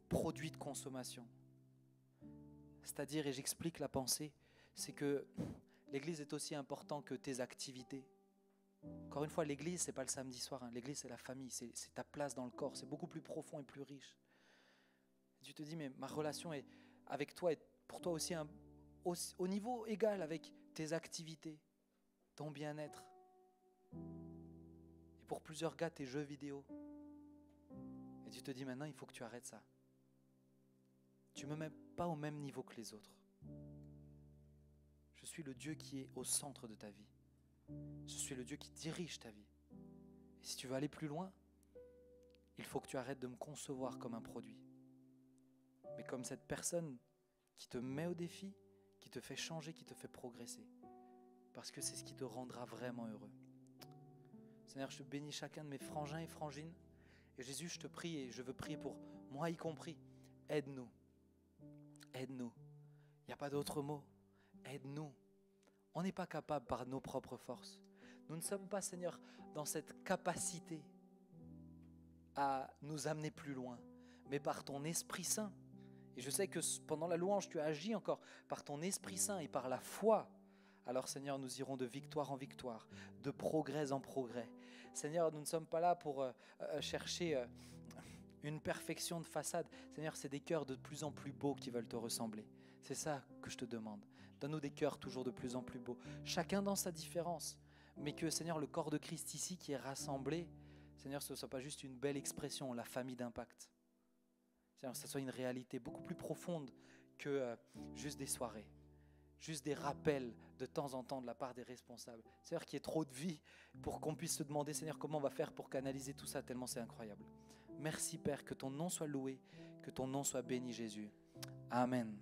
S1: produits de consommation. C'est-à-dire, et j'explique la pensée, c'est que l'église est aussi important que tes activités. Encore une fois, l'église, c'est pas le samedi soir, hein. L'église, c'est la famille, c'est ta place dans le corps, c'est beaucoup plus profond et plus riche. Et tu te dis, mais ma relation avec toi est pour toi aussi au niveau égal avec tes activités, ton bien-être. Et pour plusieurs gars, tes jeux vidéo. Et tu te dis, maintenant, il faut que tu arrêtes ça. Tu ne me mets pas au même niveau que les autres. Je suis le Dieu qui est au centre de ta vie. Je suis le Dieu qui dirige ta vie. Et si tu veux aller plus loin, il faut que tu arrêtes de me concevoir comme un produit, mais comme cette personne qui te met au défi, qui te fait changer, qui te fait progresser. Parce que c'est ce qui te rendra vraiment heureux. Seigneur, je bénis chacun de mes frangins et frangines. Et Jésus, je te prie et je veux prier pour moi y compris. Aide-nous. Aide-nous. Il n'y a pas d'autre mot. Aide-nous. On n'est pas capable par nos propres forces. Nous ne sommes pas, Seigneur, dans cette capacité à nous amener plus loin, mais par ton Esprit Saint. Et je sais que pendant la louange, tu as agi encore par ton Esprit Saint et par la foi. Alors, Seigneur, nous irons de victoire en victoire, de progrès en progrès. Seigneur, nous ne sommes pas là pour chercher une perfection de façade. Seigneur, c'est des cœurs de plus en plus beaux qui veulent te ressembler. C'est ça que je te demande. Donne-nous des cœurs toujours de plus en plus beaux, chacun dans sa différence. Mais que, Seigneur, le corps de Christ ici qui est rassemblé, Seigneur, ce ne soit pas juste une belle expression, la famille d'impact. Seigneur, que ce soit une réalité beaucoup plus profonde que juste des soirées, juste des rappels de temps en temps de la part des responsables. Seigneur, qu'il y ait trop de vie pour qu'on puisse se demander, Seigneur, comment on va faire pour canaliser tout ça, tellement c'est incroyable. Merci, Père, que ton nom soit loué, que ton nom soit béni, Jésus. Amen.